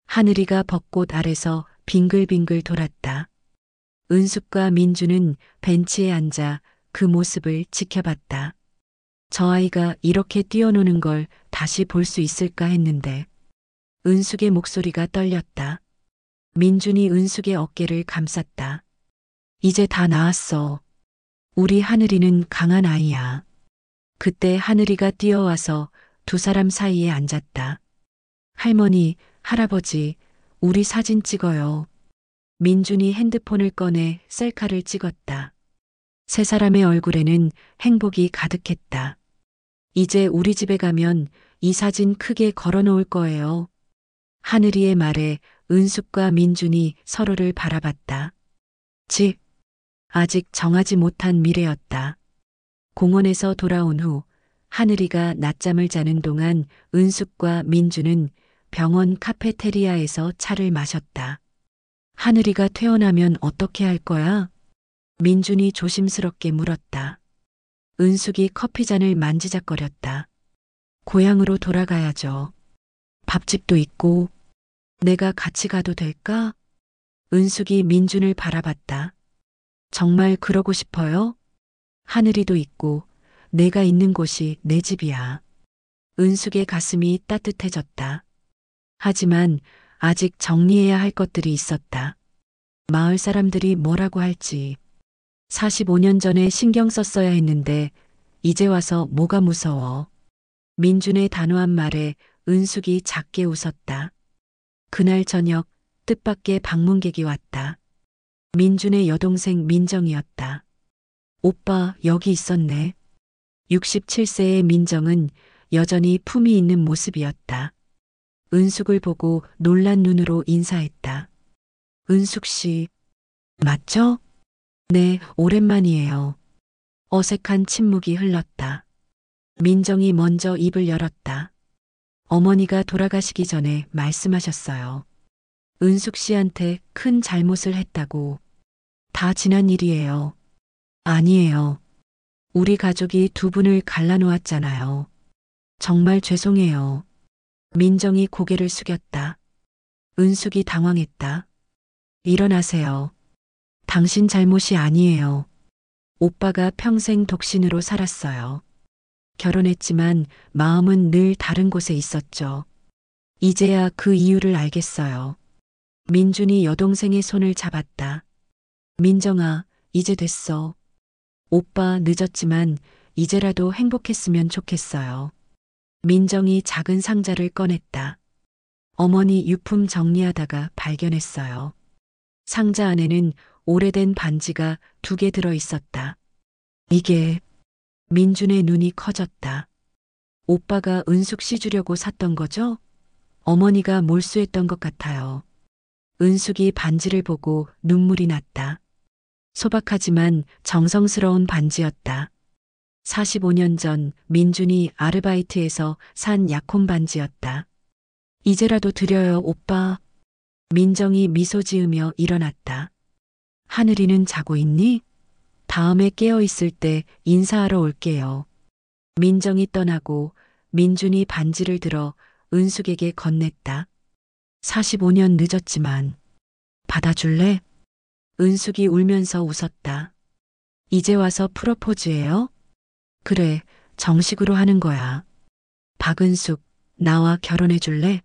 하늘이가 벚꽃 아래서 빙글빙글 돌았다. 은숙과 민주는 벤치에 앉아 그 모습을 지켜봤다. 저 아이가 이렇게 뛰어노는 걸 다시 볼 수 있을까 했는데 은숙의 목소리가 떨렸다. 민준이 은숙의 어깨를 감쌌다. 이제 다 나았어. 우리 하늘이는 강한 아이야. 그때 하늘이가 뛰어와서 두 사람 사이에 앉았다. 할머니, 할아버지, 우리 사진 찍어요. 민준이 핸드폰을 꺼내 셀카를 찍었다. 세 사람의 얼굴에는 행복이 가득했다. 이제 우리 집에 가면 이 사진 크게 걸어 놓을 거예요. 하늘이의 말에 은숙과 민준이 서로를 바라봤다. 집. 아직 정하지 못한 미래였다. 공원에서 돌아온 후 하늘이가 낮잠을 자는 동안 은숙과 민주는 병원 카페테리아에서 차를 마셨다. 하늘이가 퇴원하면 어떻게 할 거야? 민준이 조심스럽게 물었다. 은숙이 커피잔을 만지작거렸다. 고향으로 돌아가야죠. 밥집도 있고. 내가 같이 가도 될까? 은숙이 민준을 바라봤다. 정말 그러고 싶어요? 하늘이도 있고 내가 있는 곳이 내 집이야. 은숙의 가슴이 따뜻해졌다. 하지만 아직 정리해야 할 것들이 있었다. 마을 사람들이 뭐라고 할지. 45년 전에 신경 썼어야 했는데 이제 와서 뭐가 무서워. 민준의 단호한 말에 은숙이 작게 웃었다. 그날 저녁 뜻밖의 방문객이 왔다. 민준의 여동생 민정이었다. 오빠 여기 있었네. 67세의 민정은 여전히 품이 있는 모습이었다. 은숙을 보고 놀란 눈으로 인사했다. 은숙 씨, 맞죠? 네, 오랜만이에요. 어색한 침묵이 흘렀다. 민정이 먼저 입을 열었다. 어머니가 돌아가시기 전에 말씀하셨어요. 은숙 씨한테 큰 잘못을 했다고. 다 지난 일이에요. 아니에요. 우리 가족이 두 분을 갈라놓았잖아요. 정말 죄송해요. 민정이 고개를 숙였다. 은숙이 당황했다. 일어나세요. 당신 잘못이 아니에요. 오빠가 평생 독신으로 살았어요. 결혼했지만 마음은 늘 다른 곳에 있었죠. 이제야 그 이유를 알겠어요. 민준이 여동생의 손을 잡았다. 민정아, 이제 됐어. 오빠 늦었지만 이제라도 행복했으면 좋겠어요. 민정이 작은 상자를 꺼냈다. 어머니 유품 정리하다가 발견했어요. 상자 안에는 오래된 반지가 2개 들어 있었다. 이게. 민준의 눈이 커졌다. 오빠가 은숙 씨 주려고 샀던 거죠? 어머니가 몰수했던 것 같아요. 은숙이 반지를 보고 눈물이 났다. 소박하지만 정성스러운 반지였다. 45년 전 민준이 아르바이트에서 산 약혼 반지였다. 이제라도 드려요, 오빠. 민정이 미소 지으며 일어났다. 하늘이는 자고 있니? 다음에 깨어 있을 때 인사하러 올게요. 민정이 떠나고 민준이 반지를 들어 은숙에게 건넸다. 45년 늦었지만 받아줄래? 은숙이 울면서 웃었다. 이제 와서 프로포즈해요? 그래, 정식으로 하는 거야. 박은숙, 나와 결혼해 줄래?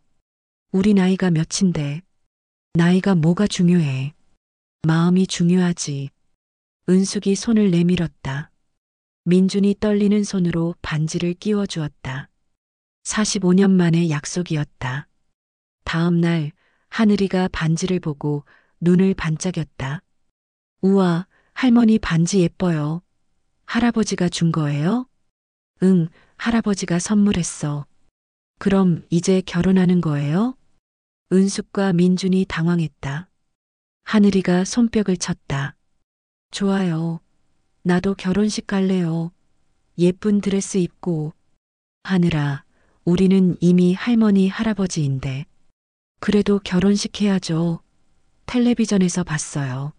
우리 나이가 몇인데. 나이가 뭐가 중요해. 마음이 중요하지. 은숙이 손을 내밀었다. 민준이 떨리는 손으로 반지를 끼워 주었다. 45년 만의 약속이었다. 다음 날 하늘이가 반지를 보고 눈을 반짝였다. 우와, 할머니 반지 예뻐요. 할아버지가 준 거예요? 응, 할아버지가 선물했어. 그럼 이제 결혼하는 거예요? 은숙과 민준이 당황했다. 하늘이가 손뼉을 쳤다. 좋아요. 나도 결혼식 갈래요. 예쁜 드레스 입고. 하늘아, 우리는 이미 할머니, 할아버지인데. 그래도 결혼식 해야죠. 텔레비전에서 봤어요.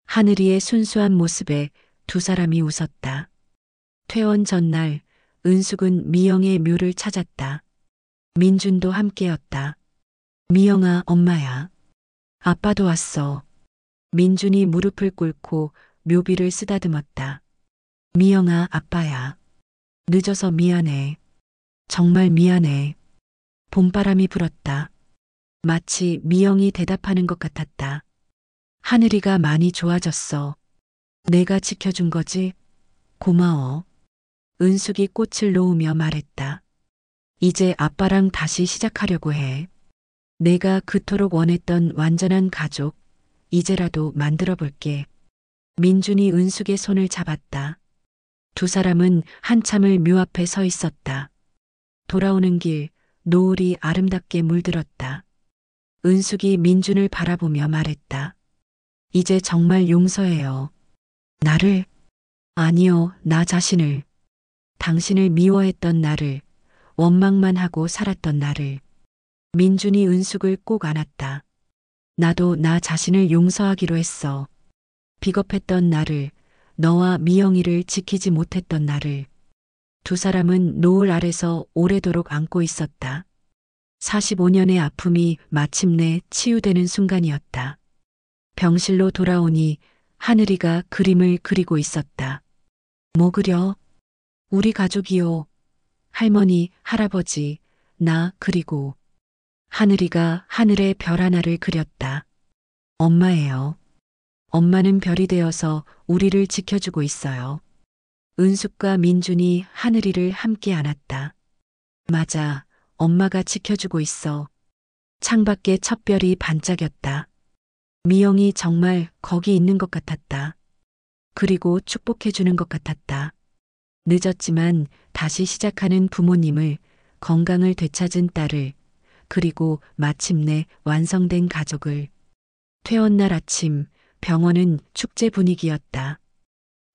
하늘이의 순수한 모습에 두 사람이 웃었다. 퇴원 전날 은숙은 미영의 묘를 찾았다. 민준도 함께였다. 미영아, 엄마야. 아빠도 왔어. 민준이 무릎을 꿇고 묘비를 쓰다듬었다. 미영아, 아빠야. 늦어서 미안해. 정말 미안해. 봄바람이 불었다. 마치 미영이 대답하는 것 같았다. 하늘이가 많이 좋아졌어. 내가 지켜준 거지? 고마워. 은숙이 꽃을 놓으며 말했다. 이제 아빠랑 다시 시작하려고 해. 내가 그토록 원했던 완전한 가족, 이제라도 만들어 볼게. 민준이 은숙의 손을 잡았다. 두 사람은 한참을 묘 앞에 서 있었다. 돌아오는 길, 노을이 아름답게 물들었다. 은숙이 민준을 바라보며 말했다. 이제 정말 용서해요. 나를, 아니요, 나 자신을. 당신을 미워했던 나를, 원망만 하고 살았던 나를. 민준이 은숙을 꼭 안았다. 나도 나 자신을 용서하기로 했어. 비겁했던 나를, 너와 미영이를 지키지 못했던 나를. 두 사람은 노을 아래서 오래도록 안고 있었다. 45년의 아픔이 마침내 치유되는 순간이었다. 병실로 돌아오니 하늘이가 그림을 그리고 있었다. 뭐 그려? 우리 가족이요. 할머니, 할아버지, 나 그리고 하늘이가 하늘에 별 하나를 그렸다. 엄마예요. 엄마는 별이 되어서 우리를 지켜주고 있어요. 은숙과 민준이 하늘이를 함께 안았다. 맞아, 엄마가 지켜주고 있어. 창밖에 첫 별이 반짝였다. 미영이 정말 거기 있는 것 같았다. 그리고 축복해주는 것 같았다. 늦었지만 다시 시작하는 부모님을, 건강을 되찾은 딸을, 그리고 마침내 완성된 가족을. 퇴원날 아침, 병원은 축제 분위기였다.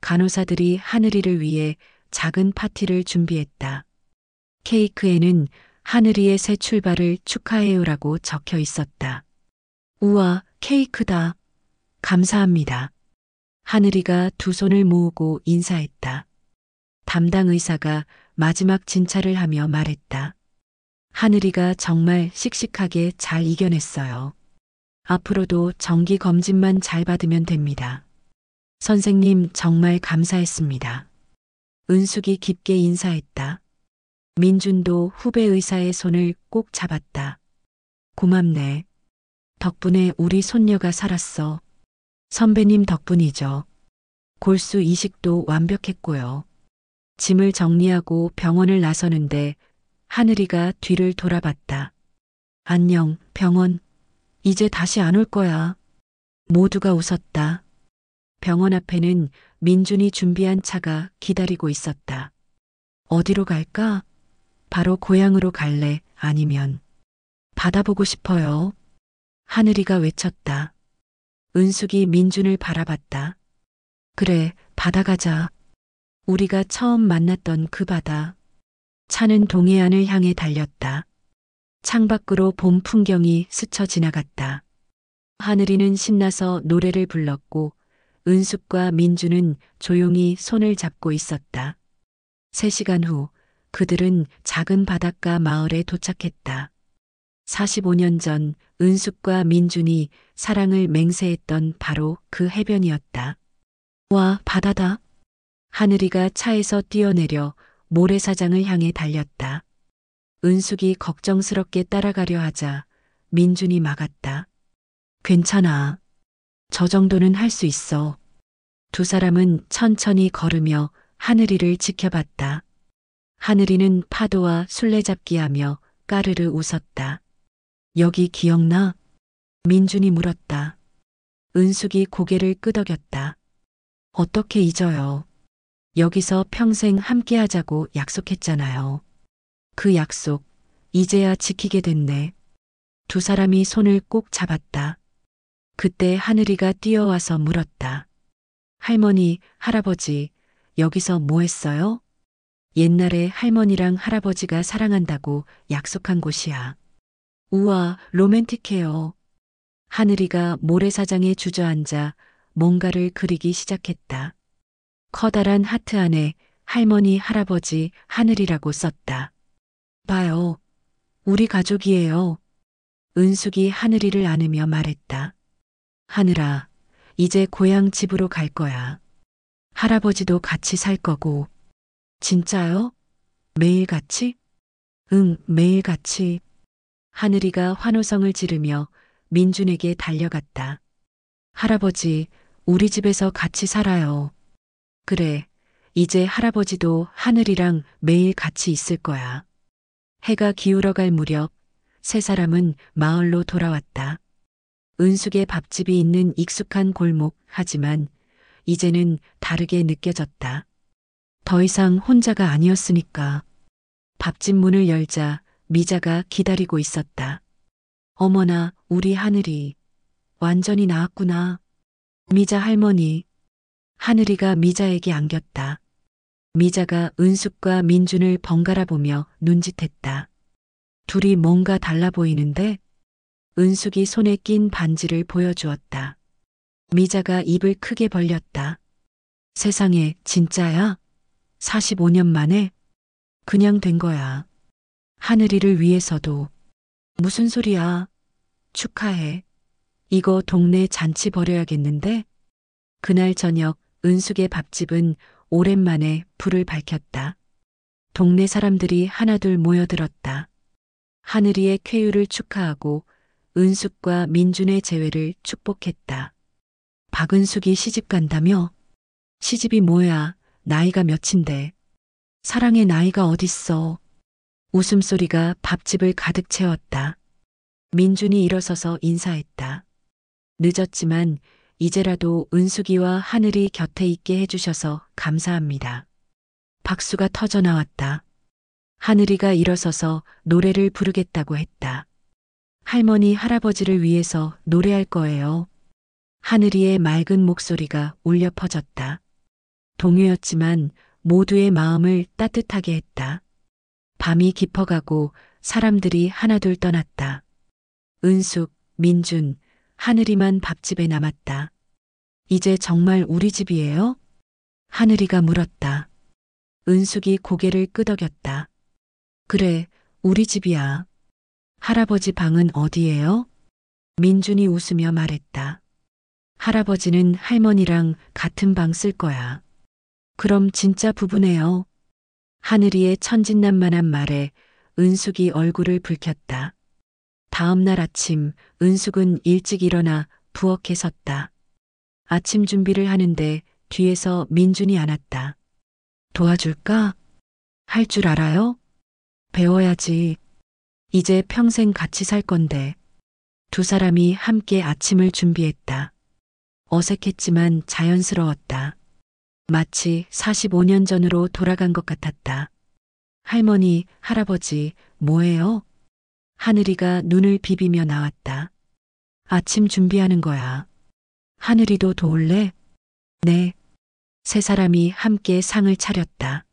간호사들이 하늘이를 위해 작은 파티를 준비했다. 케이크에는 하늘이의 새 출발을 축하해요라고 적혀 있었다. 우와, 케이크다. 감사합니다. 하늘이가 두 손을 모으고 인사했다. 담당 의사가 마지막 진찰을 하며 말했다. 하늘이가 정말 씩씩하게 잘 이겨냈어요. 앞으로도 정기 검진만 잘 받으면 됩니다. 선생님 정말 감사했습니다. 은숙이 깊게 인사했다. 민준도 후배 의사의 손을 꼭 잡았다. 고맙네. 덕분에 우리 손녀가 살았어. 선배님 덕분이죠. 골수 이식도 완벽했고요. 짐을 정리하고 병원을 나서는데 하늘이가 뒤를 돌아봤다. 안녕, 병원. 이제 다시 안 올 거야. 모두가 웃었다. 병원 앞에는 민준이 준비한 차가 기다리고 있었다. 어디로 갈까? 바로 고향으로 갈래? 아니면 바다 보고 싶어요. 하늘이가 외쳤다. 은숙이 민준을 바라봤다. 그래, 바다 가자. 우리가 처음 만났던 그 바다. 차는 동해안을 향해 달렸다. 창밖으로 봄 풍경이 스쳐 지나갔다. 하늘이는 신나서 노래를 불렀고 은숙과 민준은 조용히 손을 잡고 있었다. 3시간 후 그들은 작은 바닷가 마을에 도착했다. 45년 전 은숙과 민준이 사랑을 맹세했던 바로 그 해변이었다. 와, 바다다. 하늘이가 차에서 뛰어내려 모래사장을 향해 달렸다. 은숙이 걱정스럽게 따라가려 하자 민준이 막았다. 괜찮아. 저 정도는 할 수 있어. 두 사람은 천천히 걸으며 하늘이를 지켜봤다. 하늘이는 파도와 술래잡기하며 까르르 웃었다. 여기 기억나? 민준이 물었다. 은숙이 고개를 끄덕였다. 어떻게 잊어요. 여기서 평생 함께하자고 약속했잖아요. 그 약속, 이제야 지키게 됐네. 두 사람이 손을 꼭 잡았다. 그때 하늘이가 뛰어와서 물었다. 할머니, 할아버지, 여기서 뭐 했어요? 옛날에 할머니랑 할아버지가 사랑한다고 약속한 곳이야. 우와, 로맨틱해요. 하늘이가 모래사장에 주저앉아 뭔가를 그리기 시작했다. 커다란 하트 안에 할머니, 할아버지, 하늘이라고 썼다. 봐요. 우리 가족이에요. 은숙이 하늘이를 안으며 말했다. 하늘아, 이제 고향 집으로 갈 거야. 할아버지도 같이 살 거고. 진짜요? 매일 같이? 응, 매일 같이. 하늘이가 환호성을 지르며 민준에게 달려갔다. 할아버지, 우리 집에서 같이 살아요. 그래, 이제 할아버지도 하늘이랑 매일 같이 있을 거야. 해가 기울어갈 무렵 세 사람은 마을로 돌아왔다. 은숙의 밥집이 있는 익숙한 골목, 하지만 이제는 다르게 느껴졌다. 더 이상 혼자가 아니었으니까. 밥집 문을 열자 미자가 기다리고 있었다. 어머나, 우리 하늘이 완전히 나았구나. 미자 할머니. 하늘이가 미자에게 안겼다. 미자가 은숙과 민준을 번갈아 보며 눈짓했다. 둘이 뭔가 달라 보이는데? 은숙이 손에 낀 반지를 보여주었다. 미자가 입을 크게 벌렸다. 세상에, 진짜야? 45년 만에? 그냥 된 거야. 하늘이를 위해서도. 무슨 소리야? 축하해. 이거 동네 잔치 벌여야겠는데? 그날 저녁 은숙의 밥집은 오랜만에 불을 밝혔다. 동네 사람들이 하나둘 모여들었다. 하늘이의 쾌유를 축하하고 은숙과 민준의 재회를 축복했다. 박은숙이 시집 간다며? 시집이 뭐야? 나이가 몇인데. 사랑의 나이가 어딨어. 웃음소리가 밥집을 가득 채웠다. 민준이 일어서서 인사했다. 늦었지만 이제라도 은숙이와 하늘이 곁에 있게 해주셔서 감사합니다. 박수가 터져 나왔다. 하늘이가 일어서서 노래를 부르겠다고 했다. 할머니, 할아버지를 위해서 노래할 거예요. 하늘이의 맑은 목소리가 울려 퍼졌다. 동요였지만 모두의 마음을 따뜻하게 했다. 밤이 깊어가고 사람들이 하나둘 떠났다. 은숙, 민준, 하늘이만 밥집에 남았다. 이제 정말 우리 집이에요? 하늘이가 물었다. 은숙이 고개를 끄덕였다. 그래, 우리 집이야. 할아버지 방은 어디예요? 민준이 웃으며 말했다. 할아버지는 할머니랑 같은 방 쓸 거야. 그럼 진짜 부부네요. 하늘이의 천진난만한 말에 은숙이 얼굴을 붉혔다. 다음 날 아침 은숙은 일찍 일어나 부엌에 섰다. 아침 준비를 하는데 뒤에서 민준이 안았다. 도와줄까? 할 줄 알아요? 배워야지. 이제 평생 같이 살 건데. 두 사람이 함께 아침을 준비했다. 어색했지만 자연스러웠다. 마치 45년 전으로 돌아간 것 같았다. 할머니, 할아버지, 뭐해요? 하늘이가 눈을 비비며 나왔다. 아침 준비하는 거야. 하늘이도 도울래? 네. 세 사람이 함께 상을 차렸다.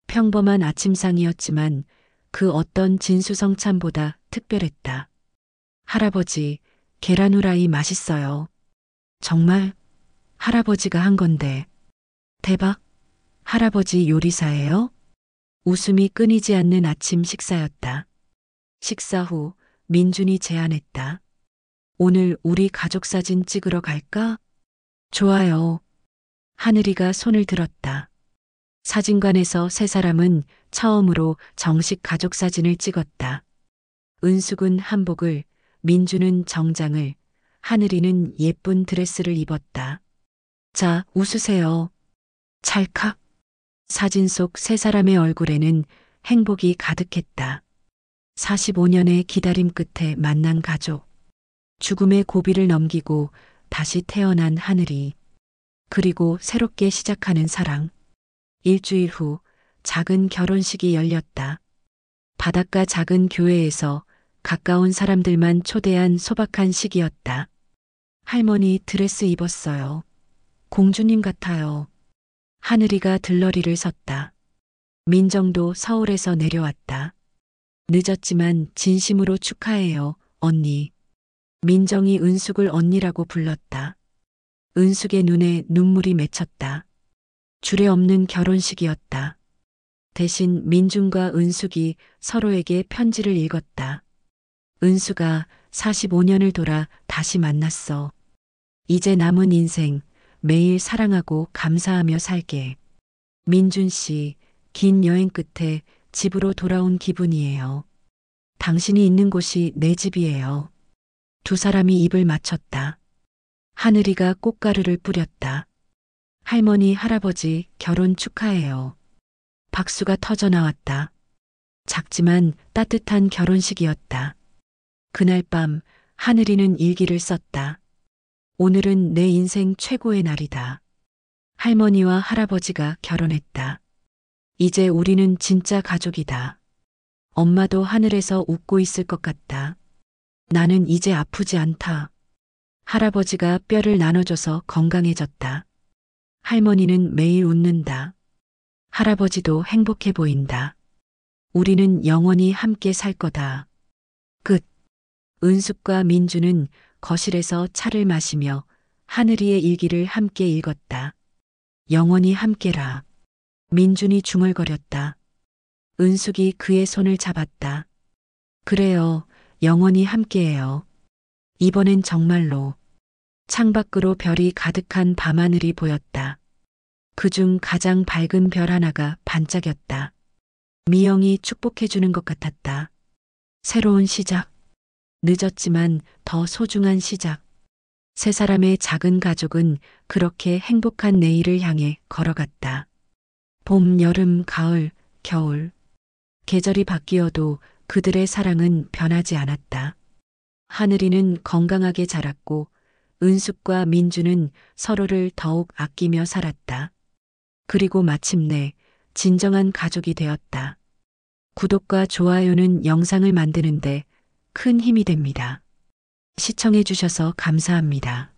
평범한 아침상이었지만 그 어떤 진수성찬보다 특별했다. 할아버지, 계란 후라이 맛있어요. 정말? 할아버지가 한 건데. 대박. 할아버지 요리사예요? 웃음이 끊이지 않는 아침 식사였다. 식사 후 민준이 제안했다. 오늘 우리 가족 사진 찍으러 갈까? 좋아요. 하늘이가 손을 들었다. 사진관에서 세 사람은 처음으로 정식 가족 사진을 찍었다. 은숙은 한복을, 민준은 정장을, 하늘이는 예쁜 드레스를 입었다. 자, 웃으세요. 찰칵. 사진 속 세 사람의 얼굴에는 행복이 가득했다. 45년의 기다림 끝에 만난 가족. 죽음의 고비를 넘기고 다시 태어난 하늘이. 그리고 새롭게 시작하는 사랑. 일주일 후 작은 결혼식이 열렸다. 바닷가 작은 교회에서 가까운 사람들만 초대한 소박한 식이었다. 할머니 드레스 입었어요. 공주님 같아요. 하늘이가 들러리를 섰다. 민정도 서울에서 내려왔다. 늦었지만 진심으로 축하해요, 언니. 민정이 은숙을 언니라고 불렀다. 은숙의 눈에 눈물이 맺혔다. 주례 없는 결혼식이었다. 대신 민준과 은숙이 서로에게 편지를 읽었다. 은숙아, 45년을 돌아 다시 만났어. 이제 남은 인생 매일 사랑하고 감사하며 살게. 민준 씨, 긴 여행 끝에 집으로 돌아온 기분이에요. 당신이 있는 곳이 내 집이에요. 두 사람이 입을 맞췄다. 하늘이가 꽃가루를 뿌렸다. 할머니, 할아버지 결혼 축하해요. 박수가 터져 나왔다. 작지만 따뜻한 결혼식이었다. 그날 밤 하늘이는 일기를 썼다. 오늘은 내 인생 최고의 날이다. 할머니와 할아버지가 결혼했다. 이제 우리는 진짜 가족이다. 엄마도 하늘에서 웃고 있을 것 같다. 나는 이제 아프지 않다. 할아버지가 뼈를 나눠줘서 건강해졌다. 할머니는 매일 웃는다. 할아버지도 행복해 보인다. 우리는 영원히 함께 살 거다. 끝. 은숙과 민주는 거실에서 차를 마시며 하늘이의 일기를 함께 읽었다. 영원히 함께라. 민준이 중얼거렸다. 은숙이 그의 손을 잡았다. 그래요. 영원히 함께해요. 이번엔 정말로. 창밖으로 별이 가득한 밤하늘이 보였다. 그중 가장 밝은 별 하나가 반짝였다. 미영이 축복해주는 것 같았다. 새로운 시작. 늦었지만 더 소중한 시작. 세 사람의 작은 가족은 그렇게 행복한 내일을 향해 걸어갔다. 봄, 여름, 가을, 겨울. 계절이 바뀌어도 그들의 사랑은 변하지 않았다. 하늘이는 건강하게 자랐고 은숙과 민주는 서로를 더욱 아끼며 살았다. 그리고 마침내 진정한 가족이 되었다. 구독과 좋아요는 영상을 만드는데 큰 힘이 됩니다. 시청해 주셔서 감사합니다.